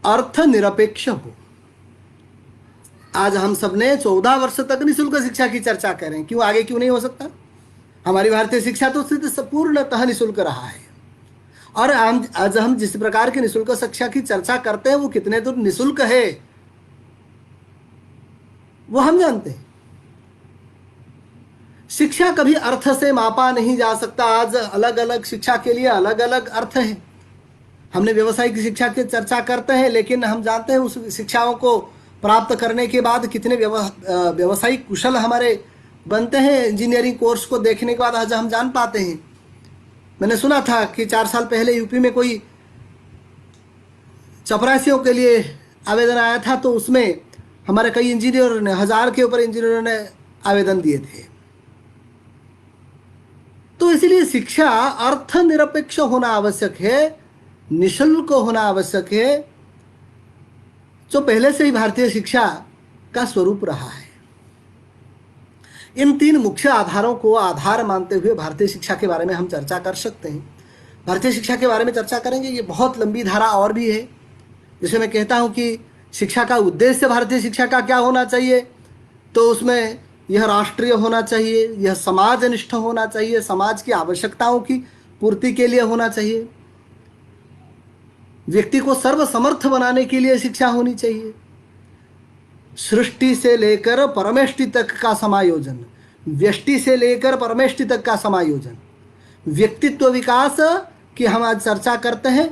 A: अर्थ निरपेक्ष हो। आज हम सब ने 14 वर्ष तक निःशुल्क शिक्षा की चर्चा कर रहे हैं, क्यों आगे क्यों नहीं हो सकता? हमारी भारतीय शिक्षा तो सिर्फ पूर्णतः निःशुल्क रहा है। और आज हम जिस प्रकार की निःशुल्क शिक्षा की चर्चा करते हैं वो कितने दूर निःशुल्क है वो हम जानते हैं। शिक्षा कभी अर्थ से मापा नहीं जा सकता। आज अलग अलग शिक्षा के लिए अलग अलग अर्थ है। हमने व्यवसायिक शिक्षा की चर्चा करते हैं, लेकिन हम जानते हैं उस शिक्षाओं को प्राप्त करने के बाद कितने व्यवसायिक कुशल हमारे बनते हैं। इंजीनियरिंग कोर्स को देखने के बाद आज हम जान पाते हैं। मैंने सुना था कि 4 साल पहले यूपी में कोई चपरासियों के लिए आवेदन आया था, तो उसमें हमारे कई इंजीनियरों ने, 1000 के ऊपर इंजीनियरों ने आवेदन दिए थे। तो इसलिए शिक्षा अर्थ निरपेक्ष होना आवश्यक है, निःशुल्क होना आवश्यक है, जो पहले से ही भारतीय शिक्षा का स्वरूप रहा है। इन 3 मुख्य आधारों को आधार मानते हुए भारतीय शिक्षा के बारे में हम चर्चा कर सकते हैं। भारतीय शिक्षा के बारे में चर्चा करेंगे, ये बहुत लंबी धारा और भी है। जैसे मैं कहता हूँ कि शिक्षा का उद्देश्य भारतीय शिक्षा का क्या होना चाहिए, तो उसमें यह राष्ट्रीय होना चाहिए, यह समाजनिष्ठ होना चाहिए, समाज की आवश्यकताओं की पूर्ति के लिए होना चाहिए, व्यक्ति को सर्वसमर्थ बनाने के लिए शिक्षा होनी चाहिए, सृष्टि से लेकर परमेष्टि तक का समायोजन, व्यष्टि से लेकर परमेष्टि तक का समायोजन, व्यक्तित्व विकास की हम आज चर्चा करते हैं,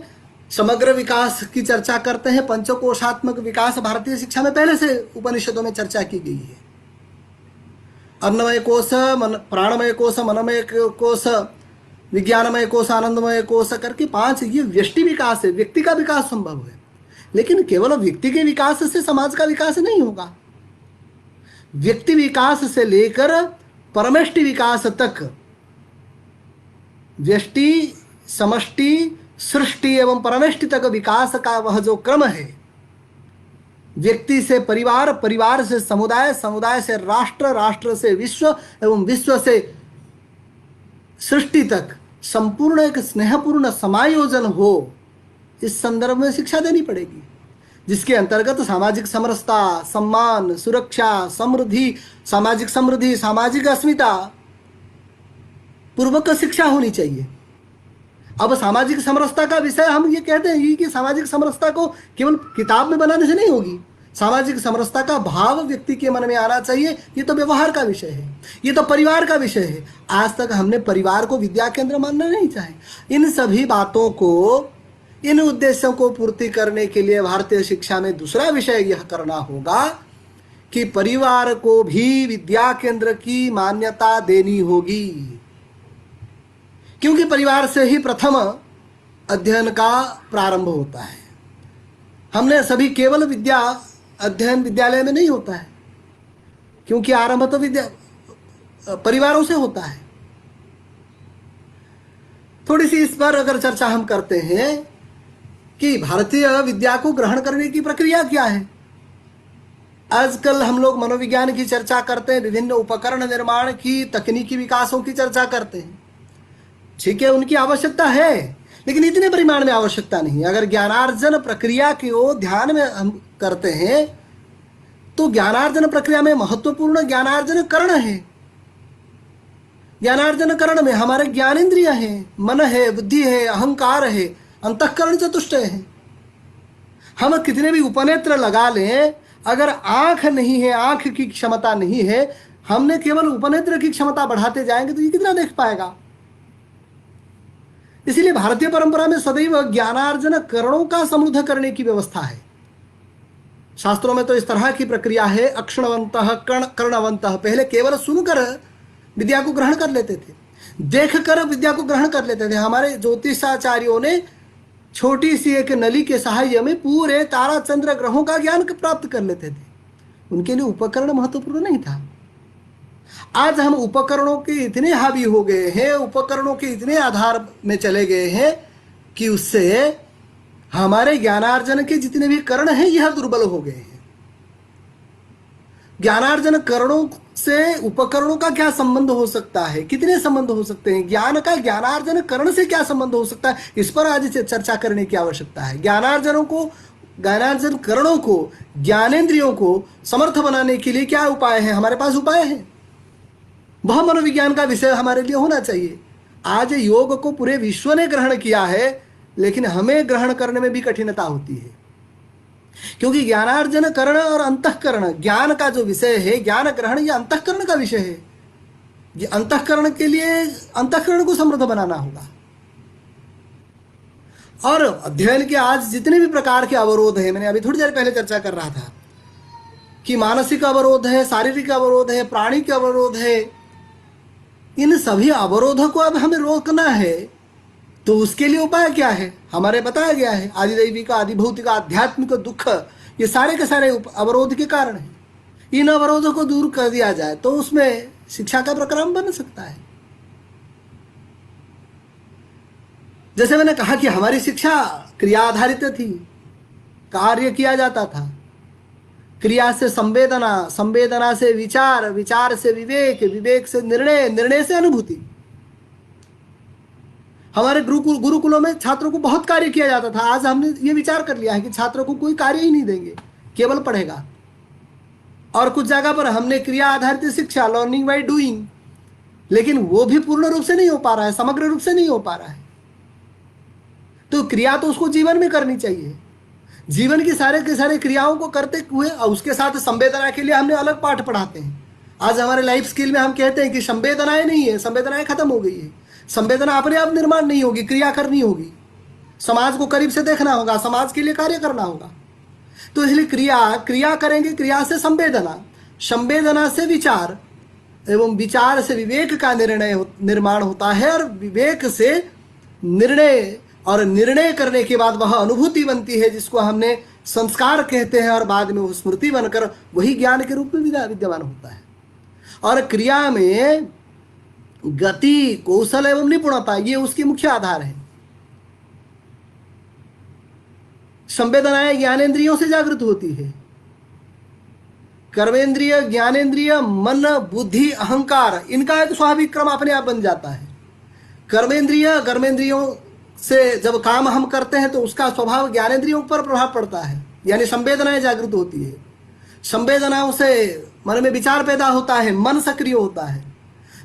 A: समग्र विकास की चर्चा करते हैं, पंचकोशात्मक विकास भारतीय शिक्षा में पहले से उपनिषदों में चर्चा की गई है। अन्नमय कोश, प्राणमय कोश, मनमय कोश, विज्ञानमय कोश, आनंदमय कोश करके 5 ये व्यष्टि विकास है, व्यक्ति का विकास संभव है। लेकिन केवल व्यक्ति के विकास से समाज का विकास नहीं होगा। व्यक्ति विकास से लेकर परमेष्टि विकास तक, व्यष्टि, समष्टि, सृष्टि एवं परमेष्टि तक विकास का वह जो क्रम है, व्यक्ति से परिवार, परिवार से समुदाय, समुदाय से राष्ट्र, राष्ट्र से विश्व एवं विश्व से सृष्टि तक संपूर्ण एक स्नेहपूर्ण समायोजन हो, इस संदर्भ में शिक्षा देनी पड़ेगी, जिसके अंतर्गत सामाजिक समरसता, सम्मान, सुरक्षा, समृद्धि, सामाजिक अस्मिता पूर्वक शिक्षा होनी चाहिए। अब सामाजिक समरसता का विषय हम ये कहते हैं कि सामाजिक समरसता को केवल किताब में बनाने से नहीं होगी। सामाजिक समरसता का भाव व्यक्ति के मन में आना चाहिए। ये तो व्यवहार का विषय है, ये तो परिवार का विषय है। आज तक हमने परिवार को विद्या केंद्र मानना नहीं चाहे। इन सभी बातों को, इन उद्देश्यों को पूर्ति करने के लिए भारतीय शिक्षा में दूसरा विषय यह करना होगा कि परिवार को भी विद्या केंद्र की मान्यता देनी होगी, क्योंकि परिवार से ही प्रथम अध्ययन का प्रारंभ होता है। हमने सभी केवल विद्या अध्ययन विद्यालय में नहीं होता है, क्योंकि आरंभ तो परिवारों से होता है। थोड़ी सी इस पर अगर चर्चा हम करते हैं कि भारतीय विद्या को ग्रहण करने की प्रक्रिया क्या है। आजकल हम लोग मनोविज्ञान की चर्चा करते हैं, विभिन्न उपकरण निर्माण की, तकनीकी विकासों की चर्चा करते हैं। ठीक है, उनकी आवश्यकता है, लेकिन इतने परिमाण में आवश्यकता नहीं। अगर ज्ञानार्जन प्रक्रिया की ओर ध्यान में हम करते हैं तो ज्ञानार्जन प्रक्रिया में महत्वपूर्ण ज्ञानार्जन करण है। ज्ञानार्जन करण में हमारे ज्ञानेंद्रिय है, मन है, बुद्धि है, अहंकार है, अंतःकरण चतुष्टय है। हम कितने भी उपनेत्र लगा लें, अगर आंख नहीं है, आंख की क्षमता नहीं है, हमने केवल उपनेत्र की क्षमता बढ़ाते जाएंगे तो ये कितना देख पाएगा। इसीलिए भारतीय परंपरा में सदैव ज्ञानार्जन करणों का समृद्ध करने की व्यवस्था है। शास्त्रों में तो इस तरह की प्रक्रिया है, अक्षणवंतः कर्णवंतः। पहले केवल सुनकर विद्या को ग्रहण कर लेते थे, देखकर विद्या को ग्रहण कर लेते थे। हमारे ज्योतिषाचार्यों ने छोटी सी एक नली के सहाय्य में पूरे तारा चंद्र ग्रहों का ज्ञान प्राप्त कर लेते थे। उनके लिए उपकरण महत्वपूर्ण नहीं था। आज हम उपकरणों के इतने हावी हो गए हैं, उपकरणों के इतने आधार में चले गए हैं कि उससे हमारे ज्ञानार्जन के जितने भी करण हैं यह दुर्बल हो गए हैं। ज्ञानार्जन करणों से उपकरणों का क्या संबंध हो सकता है, कितने संबंध हो सकते हैं, ज्ञान का ज्ञानार्जन करण से क्या संबंध हो सकता है, इस पर आज से चर्चा करने की आवश्यकता है। ज्ञानार्जन करणों को, ज्ञानेंद्रियों को समर्थ बनाने के लिए क्या उपाय है, हमारे पास उपाय है। वह मनोविज्ञान का विषय हमारे लिए होना चाहिए। आज योग को पूरे विश्व ने ग्रहण किया है, लेकिन हमें ग्रहण करने में भी कठिनता होती है, क्योंकि ज्ञानार्जन करण और अंतःकरण, ज्ञान का जो विषय है, ज्ञान ग्रहण, यह अंतःकरण का विषय है। ये अंतःकरण के लिए अंतःकरण को समृद्ध बनाना होगा। और अध्ययन के आज जितने भी प्रकार के अवरोध है, मैंने अभी थोड़ी देर पहले चर्चा कर रहा था कि मानसिक अवरोध है, शारीरिक अवरोध है, प्राणिक अवरोध है, इन सभी अवरोधों को अब हमें रोकना है। तो उसके लिए उपाय क्या है, हमारे बताया गया है। आदिदैविक, आदिभौतिक, आध्यात्मिक दुख, ये सारे के सारे अवरोध के कारण हैं। इन अवरोधों को दूर कर दिया जाए तो उसमें शिक्षा का प्रक्रम बन सकता है। जैसे मैंने कहा कि हमारी शिक्षा क्रिया आधारित थी, कार्य किया जाता था, क्रिया से संवेदना, संवेदना से विचार, विचार से विवेक, विवेक से निर्णय, निर्णय से अनुभूति। हमारे गुरुकुलों में छात्रों को बहुत कार्य किया जाता था। आज हमने ये विचार कर लिया है कि छात्रों को कोई कार्य ही नहीं देंगे, केवल पढ़ेगा। और कुछ जगह पर हमने क्रिया आधारित शिक्षा, लर्निंग बाय डूइंग, लेकिन वो भी पूर्ण रूप से नहीं हो पा रहा है, समग्र रूप से नहीं हो पा रहा है। तो क्रिया तो उसको जीवन में करनी चाहिए। जीवन की सारे के सारे क्रियाओं को करते हुए, और उसके साथ संवेदना के लिए हमने अलग पाठ पढ़ाते हैं। आज हमारे लाइफ स्किल में हम कहते हैं कि संवेदनाएं नहीं है, संवेदनाएं खत्म हो गई है। संवेदना अपने आप निर्माण नहीं होगी, क्रिया करनी होगी। समाज को करीब से देखना होगा, समाज के लिए कार्य करना होगा। तो इसलिए क्रिया करेंगे, क्रिया से संवेदना, संवेदना से विचार, एवं विचार से विवेक का निर्माण होता है, और विवेक से निर्णय, और निर्णय करने के बाद वह अनुभूति बनती है, जिसको हमने संस्कार कहते हैं, और बाद में वो स्मृति बनकर वही ज्ञान के रूप में विद्यमान होता है। और क्रिया में गति, कौशल एवं निपुणता, ये उसके मुख्य आधार है। संवेदनाएं ज्ञानेंद्रियों से जागृत होती है। कर्मेंद्रिय, ज्ञानेंद्रिय, मन, बुद्धि, अहंकार, इनका एक स्वाभाविक क्रम अपने आप बन जाता है। कर्मेंद्रियों से जब काम हम करते हैं तो उसका स्वभाव ज्ञानेंद्रियों पर प्रभाव पड़ता है, यानी संवेदनाएं जागृत होती है। संवेदनाओं से मन में विचार पैदा होता है, मन सक्रिय होता है।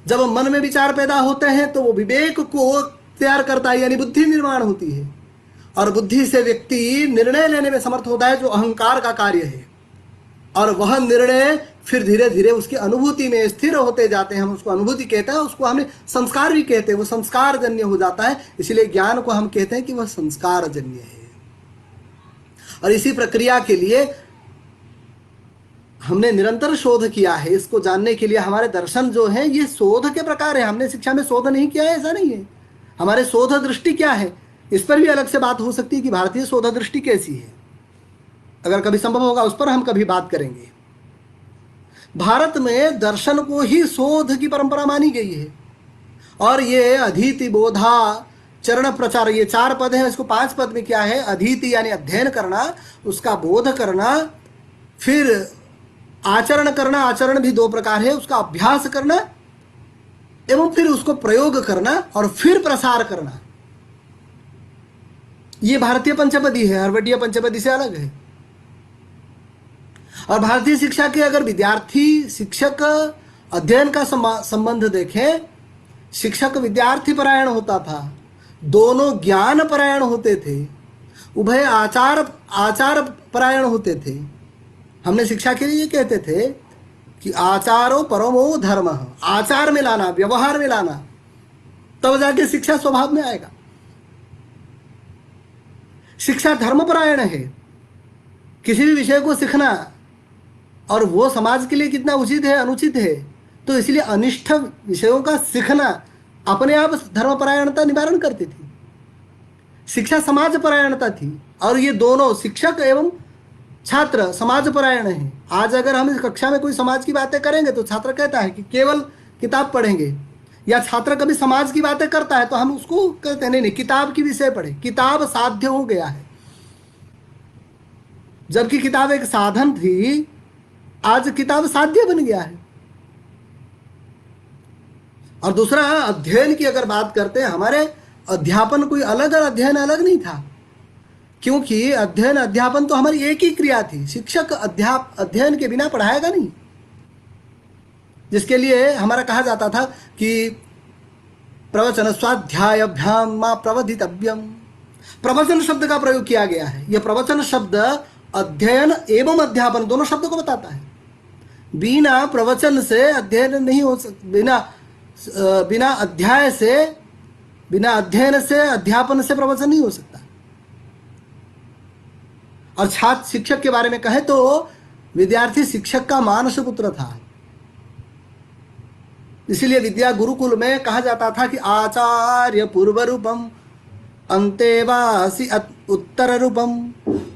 A: जब मन में विचार पैदा होते हैं तो वो विवेक को तैयार करता है, यानी बुद्धि निर्माण होती है। और बुद्धि से व्यक्ति निर्णय लेने में समर्थ होता है, जो अहंकार का कार्य है। और वह निर्णय फिर धीरे धीरे उसकी अनुभूति में स्थिर होते जाते हैं। हम उसको अनुभूति कहते हैं, उसको हमें संस्कार भी कहते हैं। वो संस्कार जन्य हो जाता है, इसलिए ज्ञान को हम कहते हैं कि वह संस्कार जन्य है। और इसी प्रक्रिया के लिए हमने निरंतर शोध किया है। इसको जानने के लिए हमारे दर्शन जो है ये शोध के प्रकार है। हमने शिक्षा में शोध नहीं किया है, ऐसा नहीं है। हमारे शोध दृष्टि क्या है, इस पर भी अलग से बात हो सकती है कि भारतीय शोध दृष्टि कैसी है। अगर कभी संभव होगा उस पर हम कभी बात करेंगे। भारत में दर्शन को ही शोध की परंपरा मानी गई है। और ये अधीति, बोधा, चरण प्रचार, ये 4 पद हैं। इसको 5 पद में क्या है, अधीति यानी अध्ययन करना, उसका बोध करना, फिर आचरण करना। आचरण भी 2 प्रकार है, उसका अभ्यास करना एवं फिर उसको प्रयोग करना, और फिर प्रसार करना। ये भारतीय पंचपदी है, हर्वडीय पंचपदी से अलग है। और भारतीय शिक्षा के अगर विद्यार्थी शिक्षक अध्ययन का संबंध देखें, शिक्षक विद्यार्थी परायण होता था, दोनों ज्ञान परायण होते थे, उभय आचार परायण होते थे। हमने शिक्षा के लिए ये कहते थे कि आचारो परमो धर्म, आचार में लाना, व्यवहार में लाना, तब जाके शिक्षा स्वभाव में आएगा। शिक्षा धर्मपरायण है। किसी भी विषय को सीखना और वो समाज के लिए कितना उचित है, अनुचित है, तो इसलिए अनिष्ट विषयों का सीखना अपने आप धर्मपरायणता निवारण करती थी। शिक्षा समाज परायणता थी। और ये दोनों, शिक्षक एवं छात्र समाजपरायण है। आज अगर हम इस कक्षा में कोई समाज की बातें करेंगे तो छात्र कहता है कि केवल किताब पढ़ेंगे, या छात्र कभी समाज की बातें करता है तो हम उसको कहते हैं नहीं नहीं किताब की विषय पढ़े, किताब साध्य हो गया है। जबकि किताब एक साधन थी, आज किताब साध्य बन गया है। और दूसरा, अध्ययन की अगर बात करते हैं, हमारे अध्यापन कोई अलग और अध्ययन अलग नहीं था, क्योंकि अध्ययन अध्यापन तो हमारी एक ही क्रिया थी। शिक्षक अध्ययन के बिना पढ़ाएगा नहीं, जिसके लिए हमारा कहा जाता था कि प्रवचन स्वाध्यायाभ्याम मा प्रवधितव्यम। प्रवचन शब्द का प्रयोग किया गया है। यह प्रवचन शब्द अध्ययन एवं अध्यापन दोनों शब्दों को बताता है। बिना प्रवचन से अध्ययन नहीं हो सकता, बिना अध्ययन से अध्यापन से प्रवचन नहीं हो सकता। और छात्र शिक्षक के बारे में कहे तो विद्यार्थी शिक्षक का मानस पुत्र था। इसीलिए विद्या गुरुकुल में कहा जाता था कि आचार्य पूर्व रूपम अंतेवासी उत्तर रूपम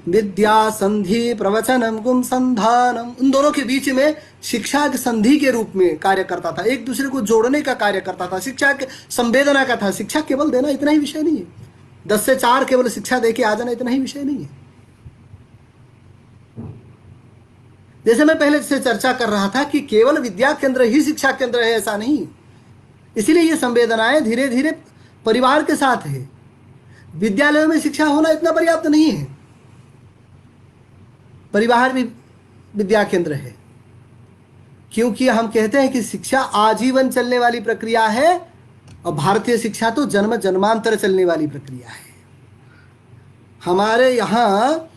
A: विद्या संधि प्रवचनम गुम संधानम। उन दोनों के बीच में शिक्षा के संधि के रूप में कार्य करता था, एक दूसरे को जोड़ने का कार्य करता था, शिक्षा के संवेदना का था। शिक्षा केवल देना इतना ही विषय नहीं है, 10 से 4 केवल शिक्षा देके आ जाना इतना ही विषय नहीं है। जैसे मैं पहले से चर्चा कर रहा था कि केवल विद्या केंद्र ही शिक्षा केंद्र है, ऐसा नहीं। इसीलिए ये संवेदनाएं धीरे धीरे परिवार के साथ है। विद्यालयों में शिक्षा होना इतना पर्याप्त नहीं है, परिवार भी विद्या केंद्र है। क्योंकि हम कहते हैं कि शिक्षा आजीवन चलने वाली प्रक्रिया है, और भारतीय शिक्षा तो जन्म जन्मांतर चलने वाली प्रक्रिया है। हमारे यहाँ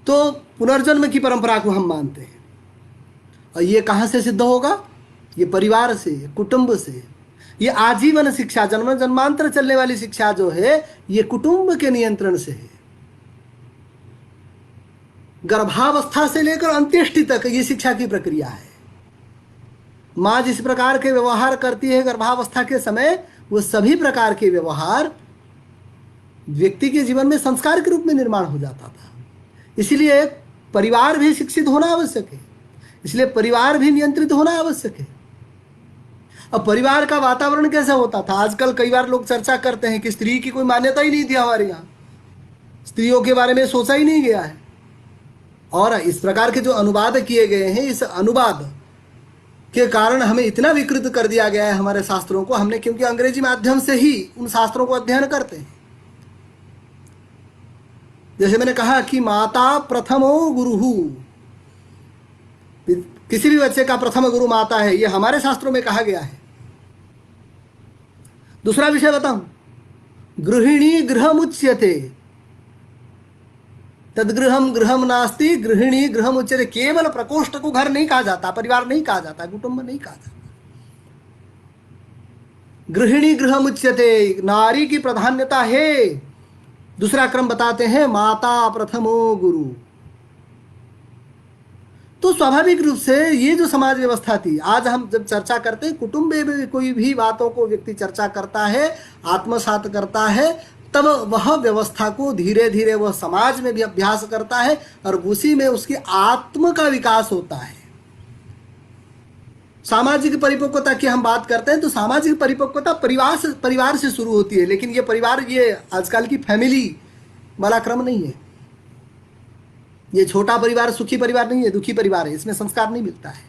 A: तो पुनर्जन्म की परंपरा को हम मानते हैं, और ये कहाँ से सिद्ध होगा? ये परिवार से, कुटुंब से। ये आजीवन शिक्षा, जन्म जन्मांतर चलने वाली शिक्षा जो है, ये कुटुंब के नियंत्रण से है। गर्भावस्था से लेकर अंत्येष्टि तक ये शिक्षा की प्रक्रिया है। माँ जिस प्रकार के व्यवहार करती है गर्भावस्था के समय, वो सभी प्रकार के व्यवहार व्यक्ति के जीवन में संस्कार के रूप में निर्माण हो जाता था। इसलिए परिवार भी शिक्षित होना आवश्यक है, इसलिए परिवार भी नियंत्रित होना आवश्यक है। अब परिवार का वातावरण कैसा होता था? आजकल कई बार लोग चर्चा करते हैं कि स्त्री की कोई मान्यता ही नहीं थी हमारे यहाँ, स्त्रियों के बारे में सोचा ही नहीं गया है। और इस प्रकार के जो अनुवाद किए गए हैं, इस अनुवाद के कारण हमें इतना विकृत कर दिया गया है हमारे शास्त्रों को। हमने, क्योंकि अंग्रेजी माध्यम से ही उन शास्त्रों को अध्ययन करते हैं। जैसे मैंने कहा कि माता प्रथमो गुरुहु, किसी भी बच्चे का प्रथम गुरु माता है, ये हमारे शास्त्रों में कहा गया है। दूसरा विषय बताऊं, गृहिणी गृहमुच्यते तदगृहम गृहम नास्ति गृहिणी गृहमुच्यते। केवल प्रकोष्ठ को घर नहीं कहा जाता, परिवार नहीं कहा जाता, कुटुंब नहीं कहा जाता। गृहिणी गृहमुच्यते, नारी की प्राधान्यता है। दूसरा क्रम बताते हैं, माता प्रथमो गुरु। तो स्वाभाविक रूप से ये जो समाज व्यवस्था थी, आज हम जब चर्चा करते हैं, कुटुंब में कोई भी बातों को व्यक्ति चर्चा करता है, आत्मसात करता है, तब वह व्यवस्था को धीरे धीरे वह समाज में भी अभ्यास करता है, और उसी में उसकी आत्म का विकास होता है। सामाजिक परिपक्वता की हम बात करते हैं तो सामाजिक परिपक्वता परिवार से शुरू होती है। लेकिन ये परिवार, ये आजकल की फैमिली वाला क्रम नहीं है। ये छोटा परिवार सुखी परिवार नहीं है, दुखी परिवार है। इसमें संस्कार नहीं मिलता है,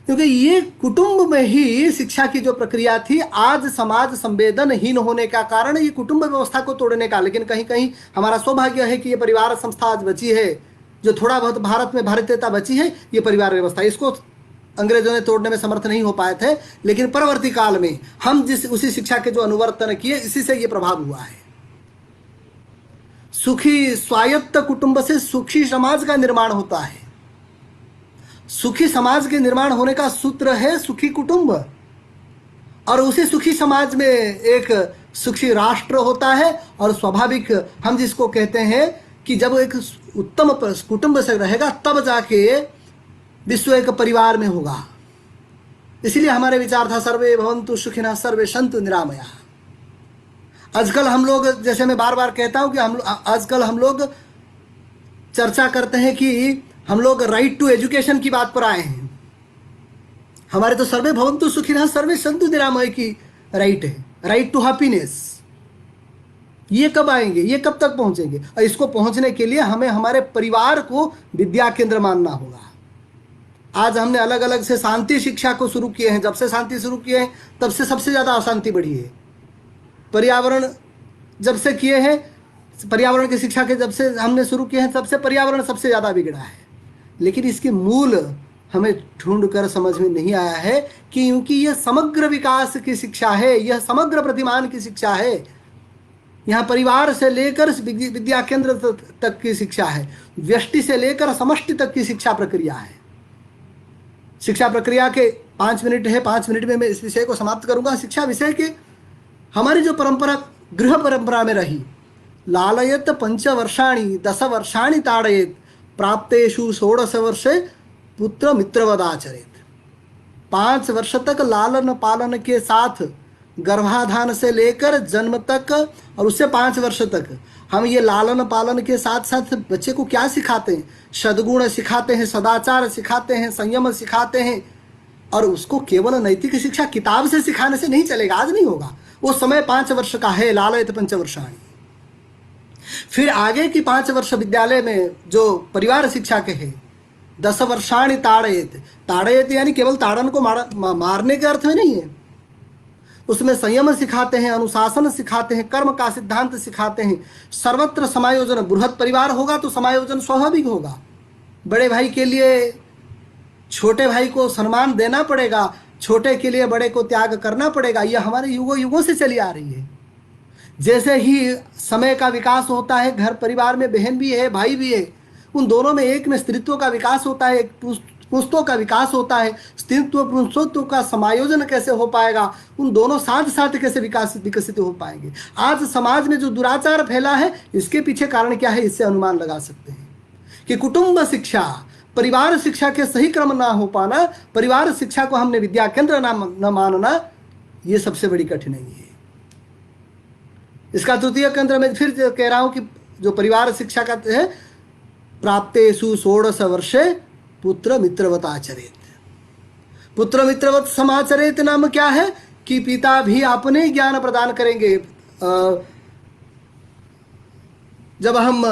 A: क्योंकि ये कुटुंब में ही शिक्षा की जो प्रक्रिया थी, आज समाज संवेदनहीन होने का कारण ये कुटुंब व्यवस्था को तोड़ने का। लेकिन कहीं कहीं हमारा सौभाग्य है कि ये परिवार संस्था आज बची है, जो थोड़ा बहुत भारत में भारतीयता बची है, ये परिवार व्यवस्था। इसको अंग्रेजों ने तोड़ने में समर्थ नहीं हो पाए थे, लेकिन परवर्ती काल में हम उसी शिक्षा के जो अनुवर्तन किए, इसी से ये प्रभाव हुआ है। सुखी स्वायत्त कुटुंब से सुखी समाज का निर्माण होता है। सुखी समाज के निर्माण होने का सूत्र है सुखी कुटुंब, और उसी सुखी समाज में एक सुखी राष्ट्र होता है। और स्वाभाविक हम जिसको कहते हैं कि जब एक उत्तम कुटुंब से रहेगा, तब जाके विश्व एक परिवार में होगा। इसलिए हमारे विचार था, सर्वे भवन्तु सुखिनः सर्वे सन्तु निरामयाः। आजकल हम लोग, जैसे मैं बार बार कहता हूं कि आजकल हम लोग चर्चा करते हैं कि हम लोग राइट टू एजुकेशन की बात पर आए हैं। हमारे तो सर्वे भवन्तु सुखिनः सर्वे सन्तु निरामय की राइट है, राइट टू हैप्पीनेस। ये कब आएंगे, ये कब तक पहुंचेंगे? और इसको पहुंचने के लिए हमें हमारे परिवार को विद्या केंद्र मानना होगा। आज हमने अलग अलग से शांति शिक्षा को शुरू किए हैं। जब से शांति शुरू किए हैं तब से सबसे ज़्यादा अशांति बढ़ी है। पर्यावरण जब से किए हैं, पर्यावरण की शिक्षा के जब से हमने शुरू किए हैं तब से पर्यावरण सबसे ज़्यादा बिगड़ा है। लेकिन इसके मूल हमें ढूंढ कर समझ में नहीं आया है कि क्योंकि यह समग्र विकास की शिक्षा है, यह समग्र प्रतिमान की शिक्षा है। यहाँ परिवार से लेकर विद्या केंद्र तक की शिक्षा है, व्यष्टि से लेकर समष्टि तक की शिक्षा प्रक्रिया है। शिक्षा प्रक्रिया के 5 मिनट है, 5 मिनट में मैं इस विषय को समाप्त करूंगा। शिक्षा विषय के हमारी जो परंपरा गृह परंपरा में रही, लालयत 5 वर्षाणि 10 वर्षाणि ताड़येत प्राप्तेषु 16 वर्षे पुत्र मित्रवदाचरेत। 5 वर्ष तक लालन पालन के साथ, गर्भाधान से लेकर जन्म तक और उससे 5 वर्ष तक हम ये लालन पालन के साथ साथ बच्चे को क्या सिखाते हैं? सद्गुण सिखाते हैं, सदाचार सिखाते हैं, संयम सिखाते हैं। और उसको केवल नैतिक शिक्षा किताब से सिखाने से नहीं चलेगा, आज नहीं होगा। वो समय 5 वर्ष का है, लालयत 5 वर्षाणि। फिर आगे की 5 वर्ष विद्यालय में जो परिवार शिक्षा के है, 10 वर्षाणि ताड़येत। ताड़येत यानी केवल ताड़न को मारने के अर्थ में नहीं है। उसमें संयम सिखाते हैं, अनुशासन सिखाते हैं, कर्म का सिद्धांत सिखाते हैं, सर्वत्र समायोजन। बृहत परिवार होगा तो समायोजन स्वाभाविक होगा। बड़े भाई के लिए छोटे भाई को सम्मान देना पड़ेगा, छोटे के लिए बड़े को त्याग करना पड़ेगा। यह हमारे युगों युगों से चली आ रही है। जैसे ही समय का विकास होता है, घर परिवार में बहन भी है, भाई भी है, उन दोनों में एक में स्त्रीत्व का विकास होता है, एक पुरुषत्व का विकास होता है। स्त्रीत्व पुरुषत्व का समायोजन कैसे हो पाएगा? उन दोनों साथ साथ कैसे विकसित हो पाएंगे? आज समाज में जो दुराचार फैला है, इसके पीछे कारण क्या है? इससे अनुमान लगा सकते हैं कि कुटुंब शिक्षा, परिवार शिक्षा के सही क्रम ना हो पाना, परिवार शिक्षा को हमने विद्या केंद्र न मानना, ये सबसे बड़ी कठिनाई है। इसका तृतीय केंद्र में फिर कह रहा हूं कि जो परिवार शिक्षा का है, प्राप्तेषु 16 वर्षे पुत्र मित्रवत आचरेत। पुत्र मित्रवत समाचरेत नाम क्या है कि पिता भी अपने ज्ञान प्रदान करेंगे। जब हम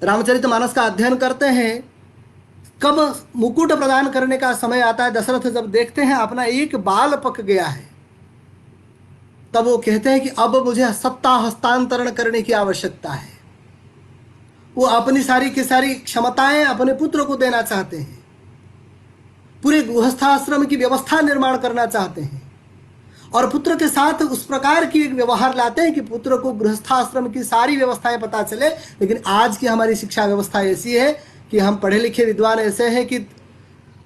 A: रामचरितमानस का अध्ययन करते हैं, कब मुकुट प्रदान करने का समय आता है, दशरथ जब देखते हैं अपना एक बाल पक गया है, तब वो कहते हैं कि अब मुझे सत्ता हस्तांतरण करने की आवश्यकता है। वो अपनी सारी की सारी क्षमताएं अपने पुत्र को देना चाहते हैं, पूरे गृहस्थाश्रम की व्यवस्था निर्माण करना चाहते हैं और पुत्र के साथ उस प्रकार की एक व्यवहार लाते हैं कि पुत्र को गृहस्थाश्रम की सारी व्यवस्थाएं पता चले। लेकिन आज की हमारी शिक्षा व्यवस्था ऐसी है कि हम पढ़े लिखे विद्वान ऐसे हैं कि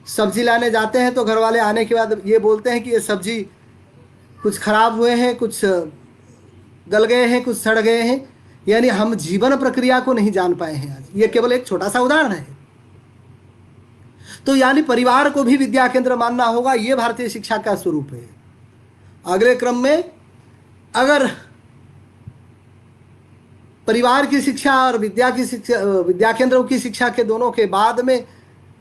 A: सब्जी लाने जाते हैं तो घर वाले आने के बाद ये बोलते हैं कि ये सब्जी कुछ खराब हुए हैं, कुछ गल गए हैं, कुछ सड़ गए हैं। यानी हम जीवन प्रक्रिया को नहीं जान पाए हैं आज। ये केवल एक छोटा सा उदाहरण है। तो यानी परिवार को भी विद्या केंद्र मानना होगा, ये भारतीय शिक्षा का स्वरूप है। अगले क्रम में अगर परिवार की शिक्षा और विद्या केंद्रों की शिक्षा के दोनों के बाद में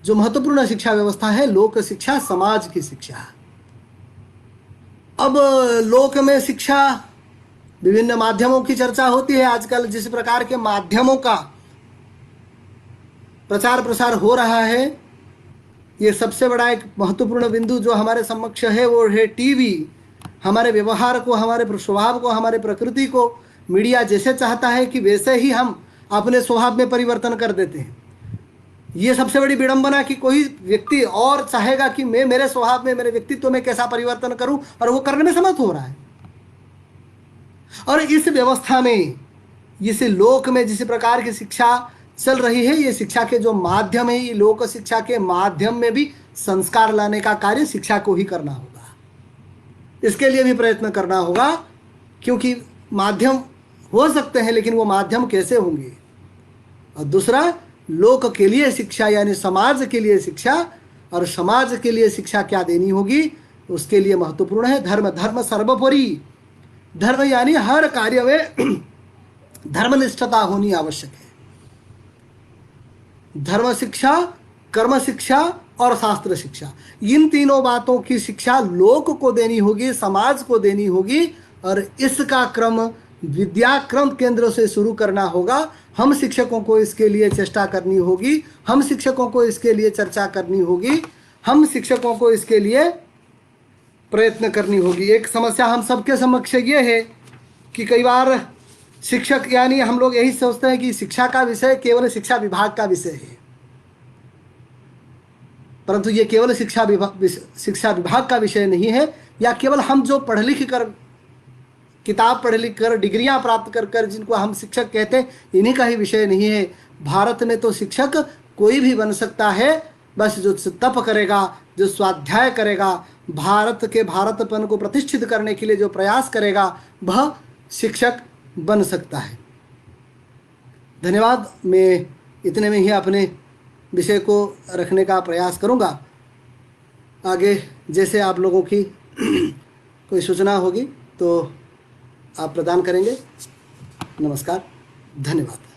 A: जो महत्वपूर्ण शिक्षा व्यवस्था है, लोक शिक्षा, समाज की शिक्षा। अब लोक में शिक्षा, विभिन्न माध्यमों की चर्चा होती है। आजकल जिस प्रकार के माध्यमों का प्रचार प्रसार हो रहा है, ये सबसे बड़ा एक महत्वपूर्ण बिंदु जो हमारे समक्ष है वो है टीवी। हमारे व्यवहार को, हमारे स्वभाव को, हमारे प्रकृति को मीडिया जैसे चाहता है कि वैसे ही हम अपने स्वभाव में परिवर्तन कर देते हैं। ये सबसे बड़ी विडंबना कि कोई व्यक्ति और चाहेगा कि मैं मेरे स्वभाव में, मेरे व्यक्तित्व में कैसा परिवर्तन करूं, और वो करने में समर्थ हो रहा है। और इस व्यवस्था में, इस लोक में जिस प्रकार की शिक्षा चल रही है, ये शिक्षा के जो माध्यम है, ये लोक शिक्षा के माध्यम में भी संस्कार लाने का कार्य शिक्षा को ही करना होगा। इसके लिए भी प्रयत्न करना होगा, क्योंकि माध्यम हो सकते हैं लेकिन वो माध्यम कैसे होंगे। और दूसरा, लोक के लिए शिक्षा यानी समाज के लिए शिक्षा, और समाज के लिए शिक्षा क्या देनी होगी, उसके लिए महत्वपूर्ण है धर्म। धर्म सर्वोपरि, धर्म यानी हर कार्य में धर्मनिष्ठता होनी आवश्यक है। धर्म शिक्षा, कर्म शिक्षा और शास्त्र शिक्षा, इन तीनों बातों की शिक्षा लोक को देनी होगी, समाज को देनी होगी, और इसका क्रम विद्याक्रम केंद्र से शुरू करना होगा। हम शिक्षकों को इसके लिए चेष्टा करनी होगी, हम शिक्षकों को इसके लिए चर्चा करनी होगी, हम शिक्षकों को इसके लिए प्रयत्न करनी होगी। एक समस्या हम सबके समक्ष ये है कि कई बार शिक्षक यानी हम लोग यही सोचते हैं कि शिक्षा का विषय केवल शिक्षा विभाग का विषय है, परंतु ये केवल शिक्षा विभाग का विषय नहीं है, या केवल हम जो पढ़ लिख कर, किताब पढ़ लिख कर, डिग्रियां प्राप्त कर कर जिनको हम शिक्षक कहते हैं, इन्हीं का ही विषय नहीं है। भारत में तो शिक्षक कोई भी बन सकता है, बस जो तप करेगा, जो स्वाध्याय करेगा, भारत के भारतपन को प्रतिष्ठित करने के लिए जो प्रयास करेगा, वह शिक्षक बन सकता है। धन्यवाद। मैं इतने में ही अपने विषय को रखने का प्रयास करूंगा। आगे जैसे आप लोगों की कोई सूचना होगी तो आप प्रदान करेंगे। नमस्कार, धन्यवाद।